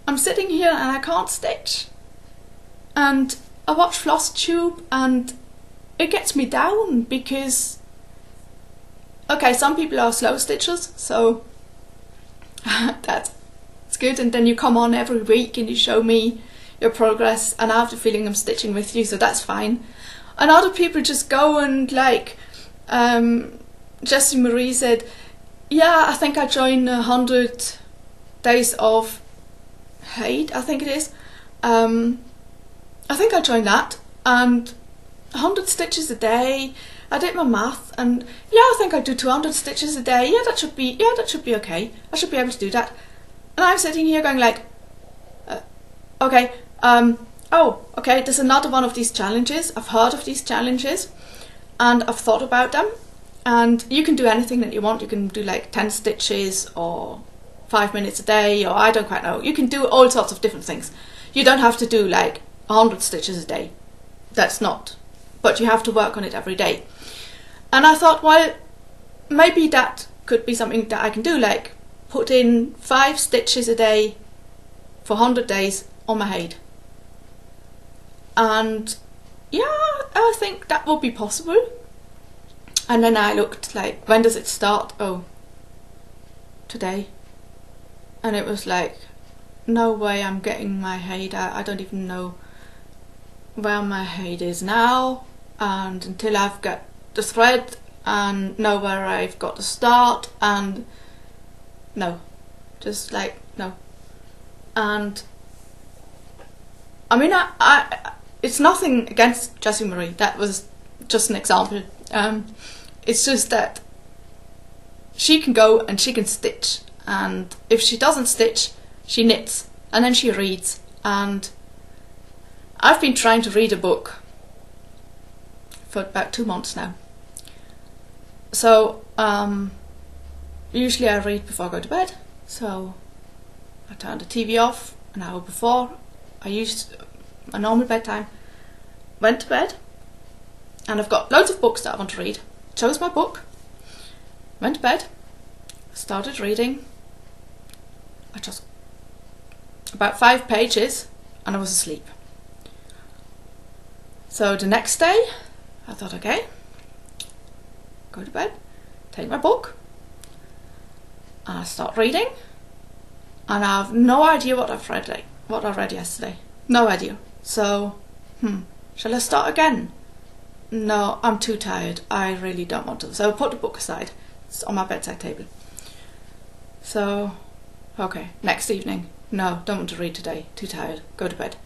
I'm sitting here and I can't stitch. And I watch Flosstube and it gets me down because, okay, some people are slow stitchers, so that's good. And then you come on every week and you show me your progress and I have the feeling I'm stitching with you, so that's fine. And other people just go and like, Jessie Marie said, yeah, I think I joined 100 days of hate, I think it is. I think I joined that, and 100 stitches a day. I did my math, and yeah, I think I do 200 stitches a day. Yeah, that should be okay. I should be able to do that. And I'm sitting here going like, okay, oh, okay, there's another one of these challenges. I've heard of these challenges, and I've thought about them. And you can do anything that you want. You can do like 10 stitches or 5 minutes a day, or I don't quite know. You can do all sorts of different things. You don't have to do like 100 stitches a day. That's not. But you have to work on it every day. And I thought, well, maybe that could be something that I can do, like put in 5 stitches a day for 100 days on my head. And yeah, I think that would be possible. And then I looked like, when does it start? Oh, today. And it was like, no way I'm getting my head out. I don't even know where my head is now. And until I've got the thread and know where I've got to start, and no, just like, no. And I mean, it's nothing against Jessie Marie. That was just an example. It's just that she can go and she can stitch, and if she doesn't stitch, she knits, and then she reads. And I've been trying to read a book for about 2 months now. So usually I read before I go to bed, so I turn the TV off an hour before. I used a normal bedtime, went to bed, and I've got loads of books that I want to read. Chose my book, went to bed, started reading. I just about 5 pages and I was asleep. So the next day I thought, okay, go to bed, take my book, and I start reading, and I have no idea what I read yesterday. No idea. So, shall I start again? No, I'm too tired. I really don't want to. So I put the book aside. It's on my bedside table. So, okay, next evening. No, don't want to read today. Too tired. Go to bed.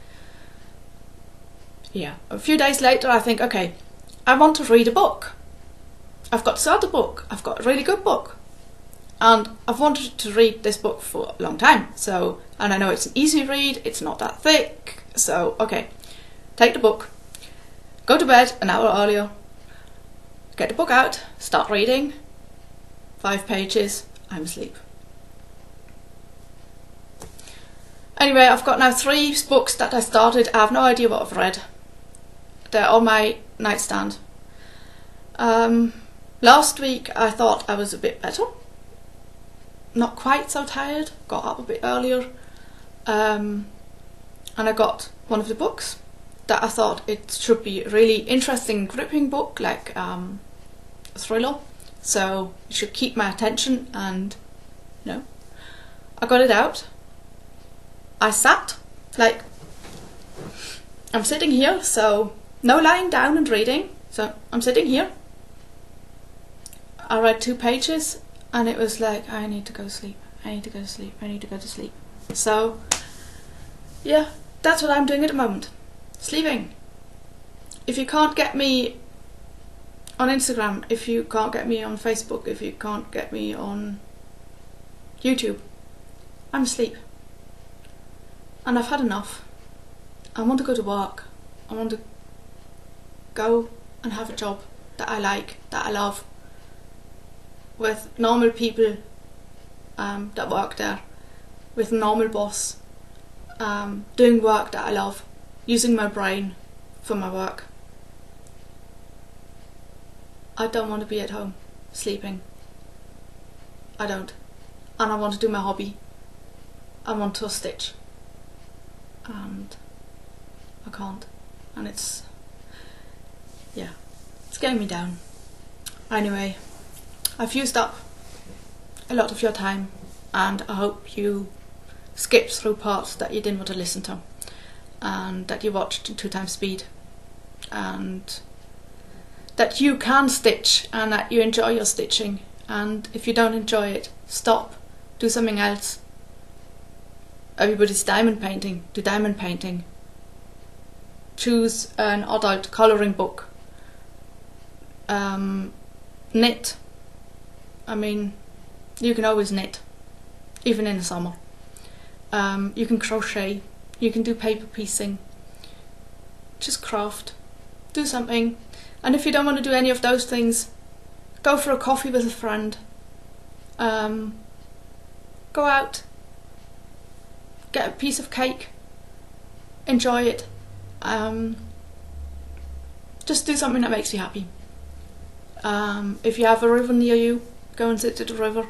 Yeah. A few days later I think, okay, I want to read a book. I've got to start the book. I've got a really good book. And I've wanted to read this book for a long time. So, and I know it's an easy read. It's not that thick. So, okay, take the book. Go to bed an hour earlier, get the book out, start reading 5 pages, I'm asleep. Anyway, I've got now 3 books that I started. I have no idea what I've read. They're on my nightstand. Last week I thought I was a bit better. Not quite so tired, got up a bit earlier. And I got one of the books that I thought it should be a really interesting, gripping book, like a thriller. So it should keep my attention, and I got it out. I sat, like, I'm sitting here, so no lying down and reading. So I'm sitting here. I read 2 pages and it was like, I need to go to sleep, I need to go to sleep, I need to go to sleep. So yeah, that's what I'm doing at the moment. Sleeping. If you can't get me on Instagram, if you can't get me on Facebook, if you can't get me on YouTube, I'm asleep. And I've had enough. I want to go to work. I want to go and have a job that I like, that I love, with normal people that work there, with a normal boss, doing work that I love, using my brain for my work. I don't want to be at home sleeping. I don't. And I want to do my hobby. I want to stitch. And I can't. And it's getting me down. Anyway, I've used up a lot of your time, and I hope you skipped through parts that you didn't want to listen to, and that you watched in 2 times speed, and that you can stitch, and that you enjoy your stitching. And if you don't enjoy it, stop, do something else. Everybody's diamond painting, do diamond painting. Choose an adult colouring book. Knit. I mean, you can always knit, even in the summer. You can crochet, you can do paper piecing. Just craft, do something. And if you don't want to do any of those things, go for a coffee with a friend. Go out, get a piece of cake, enjoy it. Just do something that makes you happy. If you have a river near you, go and sit at the river.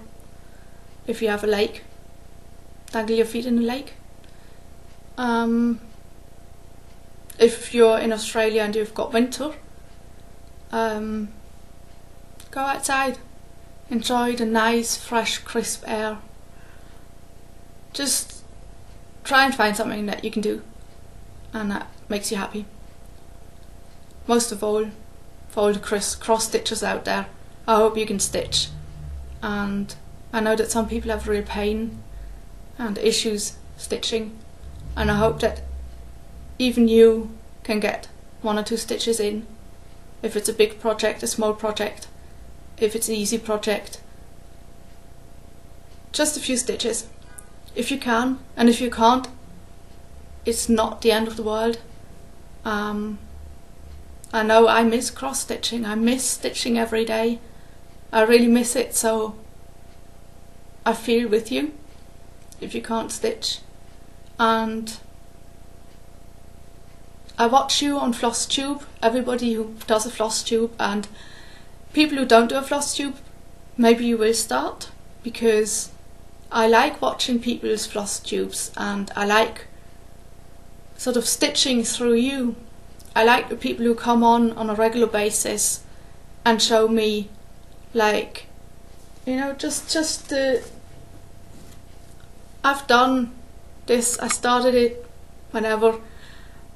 If you have a lake, dangle your feet in the lake. If you're in Australia and you've got winter, go outside, enjoy the nice, fresh, crisp air. Just try and find something that you can do and that makes you happy. Most of all, for all the cross stitchers out there, I hope you can stitch. And I know that some people have real pain and issues stitching, and I hope that even you can get 1 or 2 stitches in. If it's a big project, a small project, if it's an easy project, just a few stitches if you can. And if you can't, it's not the end of the world. I know I miss cross stitching, I miss stitching every day, I really miss it, so I feel with you if you can't stitch. And I watch you on Flosstube, everybody who does a Flosstube, and people who don't do a Flosstube, maybe you will start, because I like watching people's Flosstubes, and I like sort of stitching through you. I like the people who come on a regular basis and show me, like, you know, just the... I've done this, I started it whenever.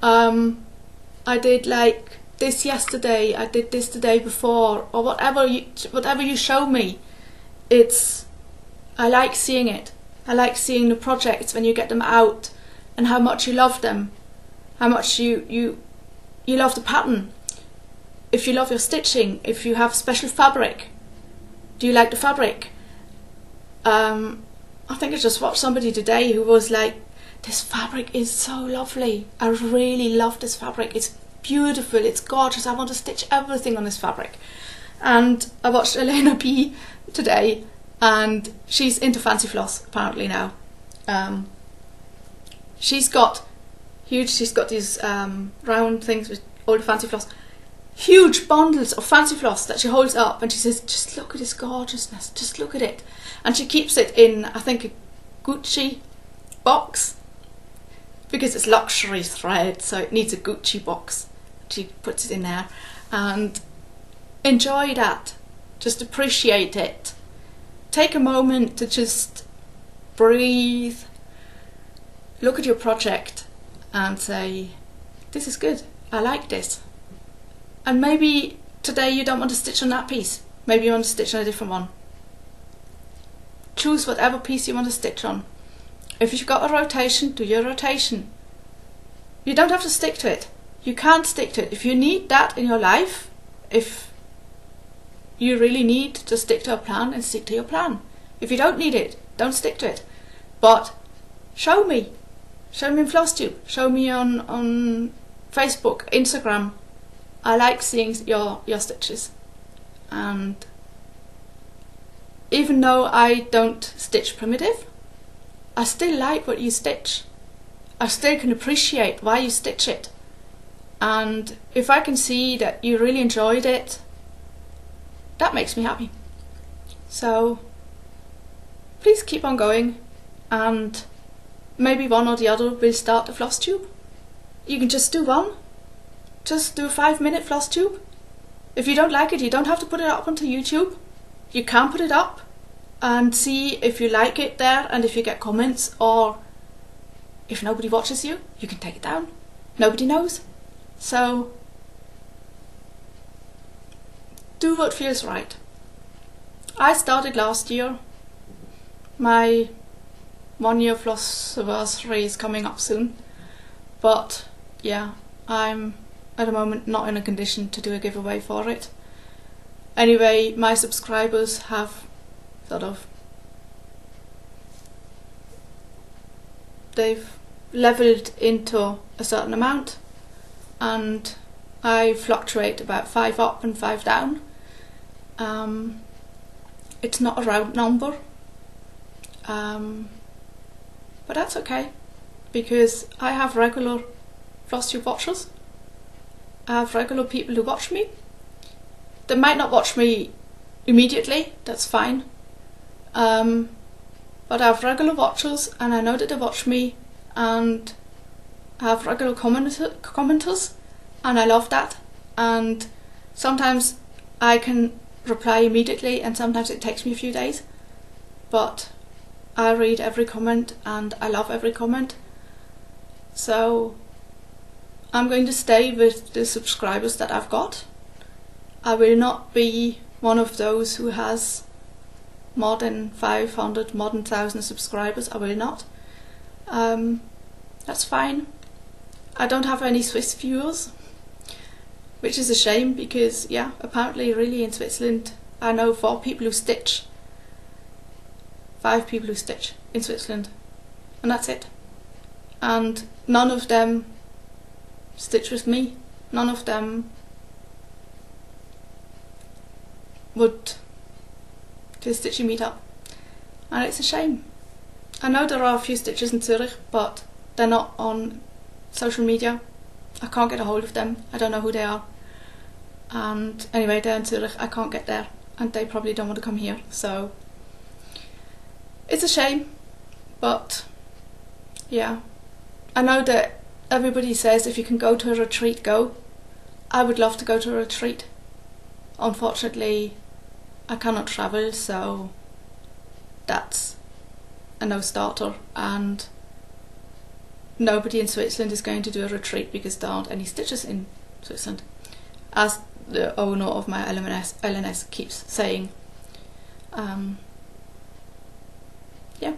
I did like this yesterday, I did this the day before, or whatever you show me. I like seeing it. I like seeing the projects when you get them out, and how much you love them, how much you love the pattern. If you love your stitching, if you have special fabric, do you like the fabric? I think I just watched somebody today who was like, this fabric is so lovely, I really love this fabric, it's beautiful, it's gorgeous, I want to stitch everything on this fabric. And I watched Elena B today, and she's into fancy floss apparently now. She's got these round things with all the fancy floss, huge bundles of fancy floss that she holds up, and she says, just look at this gorgeousness, just look at it. And she keeps it in, I think, a Gucci box, because it's luxury thread, so it needs a Gucci box. She puts it in there, and enjoy that. Just appreciate it. Take a moment to just breathe, look at your project and say, this is good, I like this. And maybe today you don't want to stitch on that piece, maybe you want to stitch on a different one. Choose whatever piece you want to stitch on. If you've got a rotation, do your rotation. You don't have to stick to it. You can't stick to it. If you need that in your life, if you really need to stick to a plan, and stick to your plan. If you don't need it, don't stick to it. But show me. Show me in Flosstube. Show me on Facebook, Instagram. I like seeing your stitches. And even though I don't stitch primitive, I still like what you stitch. I still can appreciate why you stitch it. And if I can see that you really enjoyed it, that makes me happy. So please keep on going, and maybe one or the other will start a Flosstube. You can just do one. Just do a 5-minute Flosstube. If you don't like it, you don't have to put it up onto YouTube. You can put it up and see if you like it there, and if you get comments, or if nobody watches you, you can take it down. Nobody knows. So do what feels right. I started last year. My 1-year Flossiversary is coming up soon. But yeah, I'm at the moment not in a condition to do a giveaway for it. Anyway, my subscribers have they've leveled into a certain amount, and I fluctuate about 5 up and 5 down. It's not a round number, but that's okay, because I have regular Flosstube watchers. I have regular people who watch me. They might not watch me immediately, that's fine. But I have regular watchers, and I know that they watch me, and I have regular commenters, and I love that. And sometimes I can reply immediately, and sometimes it takes me a few days. But I read every comment, and I love every comment. So I'm going to stay with the subscribers that I've got. I will not be one of those who has more than 500, more than 1,000 subscribers. I will not. That's fine. I don't have any Swiss viewers, which is a shame, because yeah, apparently really in Switzerland I know 4 people who stitch. 5 people who stitch in Switzerland, and that's it. And none of them stitch with me. None of them would do a stitching meetup, and it's a shame. I know there are a few stitchers in Zurich, but they're not on social media. I can't get a hold of them. I don't know who they are. And anyway, they're in Zurich. I can't get there, and they probably don't want to come here. So it's a shame, but yeah. I know that everybody says if you can go to a retreat, go. I would love to go to a retreat. Unfortunately, I cannot travel, so that's a no-starter, and nobody in Switzerland is going to do a retreat because there aren't any stitches in Switzerland, as the owner of my LNS keeps saying. Yeah,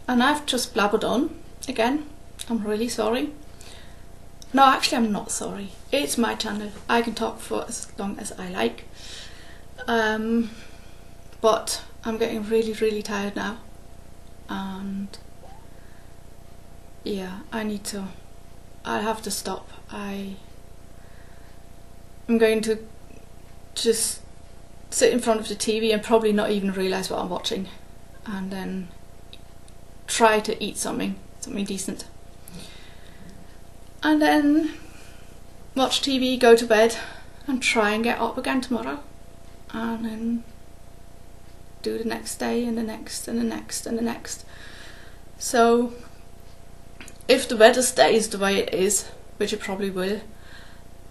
and I've just blabbered on again. I'm really sorry. No, actually I'm not sorry. It's my channel. I can talk for as long as I like. But I'm getting really tired now, and yeah, I have to stop. I'm going to just sit in front of the TV and probably not even realise what I'm watching, and then try to eat something decent, and then watch TV, go to bed, and try and get up again tomorrow, and then do the next day and the next and the next and the next. So if the weather stays the way it is, which it probably will,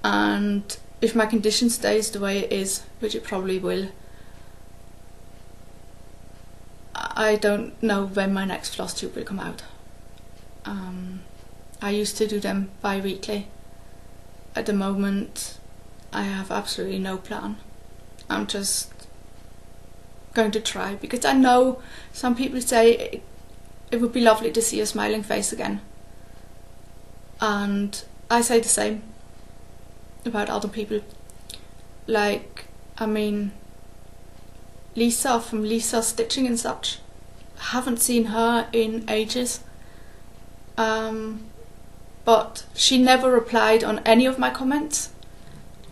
and if my condition stays the way it is, which it probably will, I don't know when my next Flosstube will come out. I used to do them bi-weekly. At the moment I have absolutely no plan. I'm just going to try, because I know some people say it would be lovely to see a smiling face again, and I say the same about other people. Like, I mean, Lisa from Lisa Stitching and such, haven't seen her in ages, but she never replied on any of my comments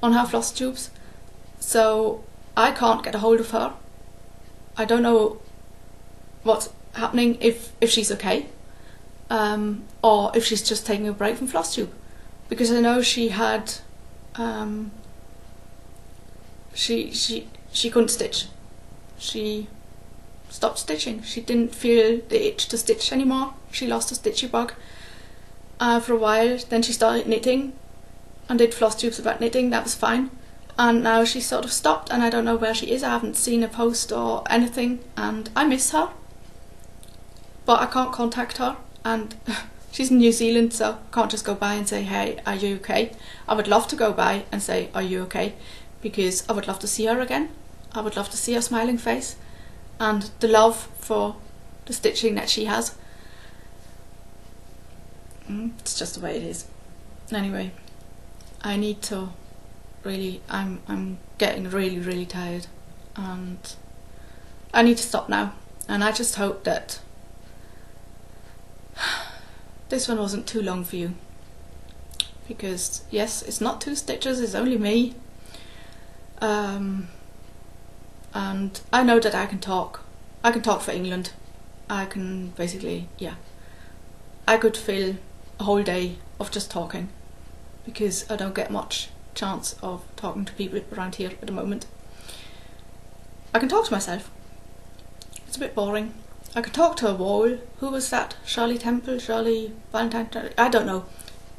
on her Flosstubes, so I can't get a hold of her. I don't know what's happening, if she's okay, or if she's just taking a break from Flosstube, because I know she had she couldn't stitch. She stopped stitching. She didn't feel the itch to stitch anymore. She lost a stitchy bug for a while. Then she started knitting and did Flosstubes about knitting. That was fine, and now she's sort of stopped, and I don't know where she is. I haven't seen a post or anything, and I miss her, but I can't contact her, and she's in New Zealand, so I can't just go by and say, hey, are you okay? I would love to go by and say, are you okay? Because I would love to see her again. I would love to see her smiling face and the love for the stitching that she has. It's just the way it is. Anyway, I need to really, I'm getting really tired, and I need to stop now. And I just hope that this one wasn't too long for you, because yes, it's not 2 stitches, it's only me, and I know that I can talk for England. I can basically, yeah, I could fill a whole day of just talking, because I don't get much chance of talking to people around here at the moment. I can talk to myself. It's a bit boring. I could talk to a wall. Who was that? Shirley Temple? Shirley Valentine? I don't know.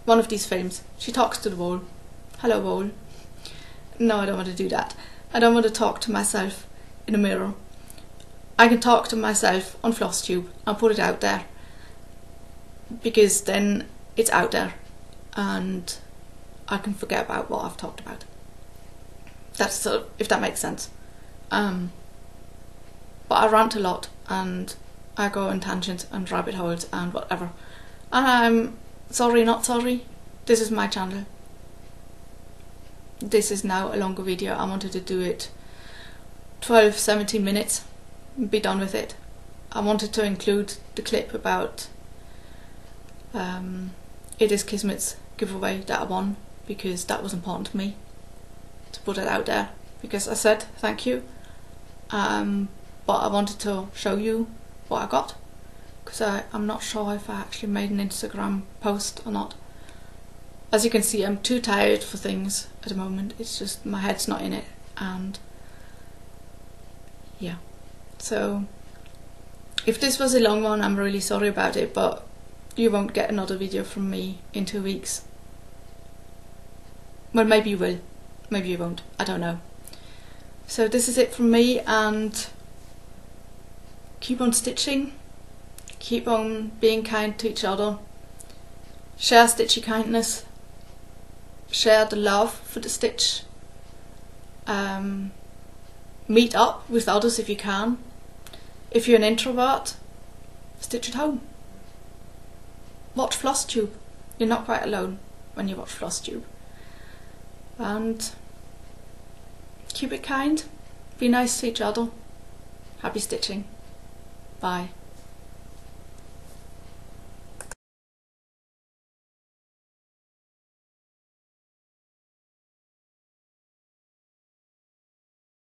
One of these films. She talks to the wall. Hello, wall. No, I don't want to do that. I don't want to talk to myself in a mirror. I can talk to myself on Flosstube and put it out there, because then it's out there and I can forget about what I've talked about. That's sort of, if that makes sense. But I rant a lot, and I go on tangents and rabbit holes and whatever. And I'm sorry, not sorry. This is my channel. This is now a longer video. I wanted to do it 12-17 minutes and be done with it. I wanted to include the clip about It Is Kismet's giveaway that I won, because that was important to me to put it out there, because I said thank you, but I wanted to show you what I got, because I'm not sure if I actually made an Instagram post or not. As you can see, I'm too tired for things at the moment. It's just my head's not in it, and yeah. So if this was a long one, I'm really sorry about it, but you won't get another video from me in 2 weeks. Well, maybe you will, maybe you won't, I don't know. So this is it from me, and keep on stitching, keep on being kind to each other, share stitchy kindness, share the love for the stitch, meet up with others if you can. If you're an introvert, stitch at home. Watch Flosstube. You're not quite alone when you watch Flosstube. And keep it kind, be nice to each other. Happy stitching. Bye.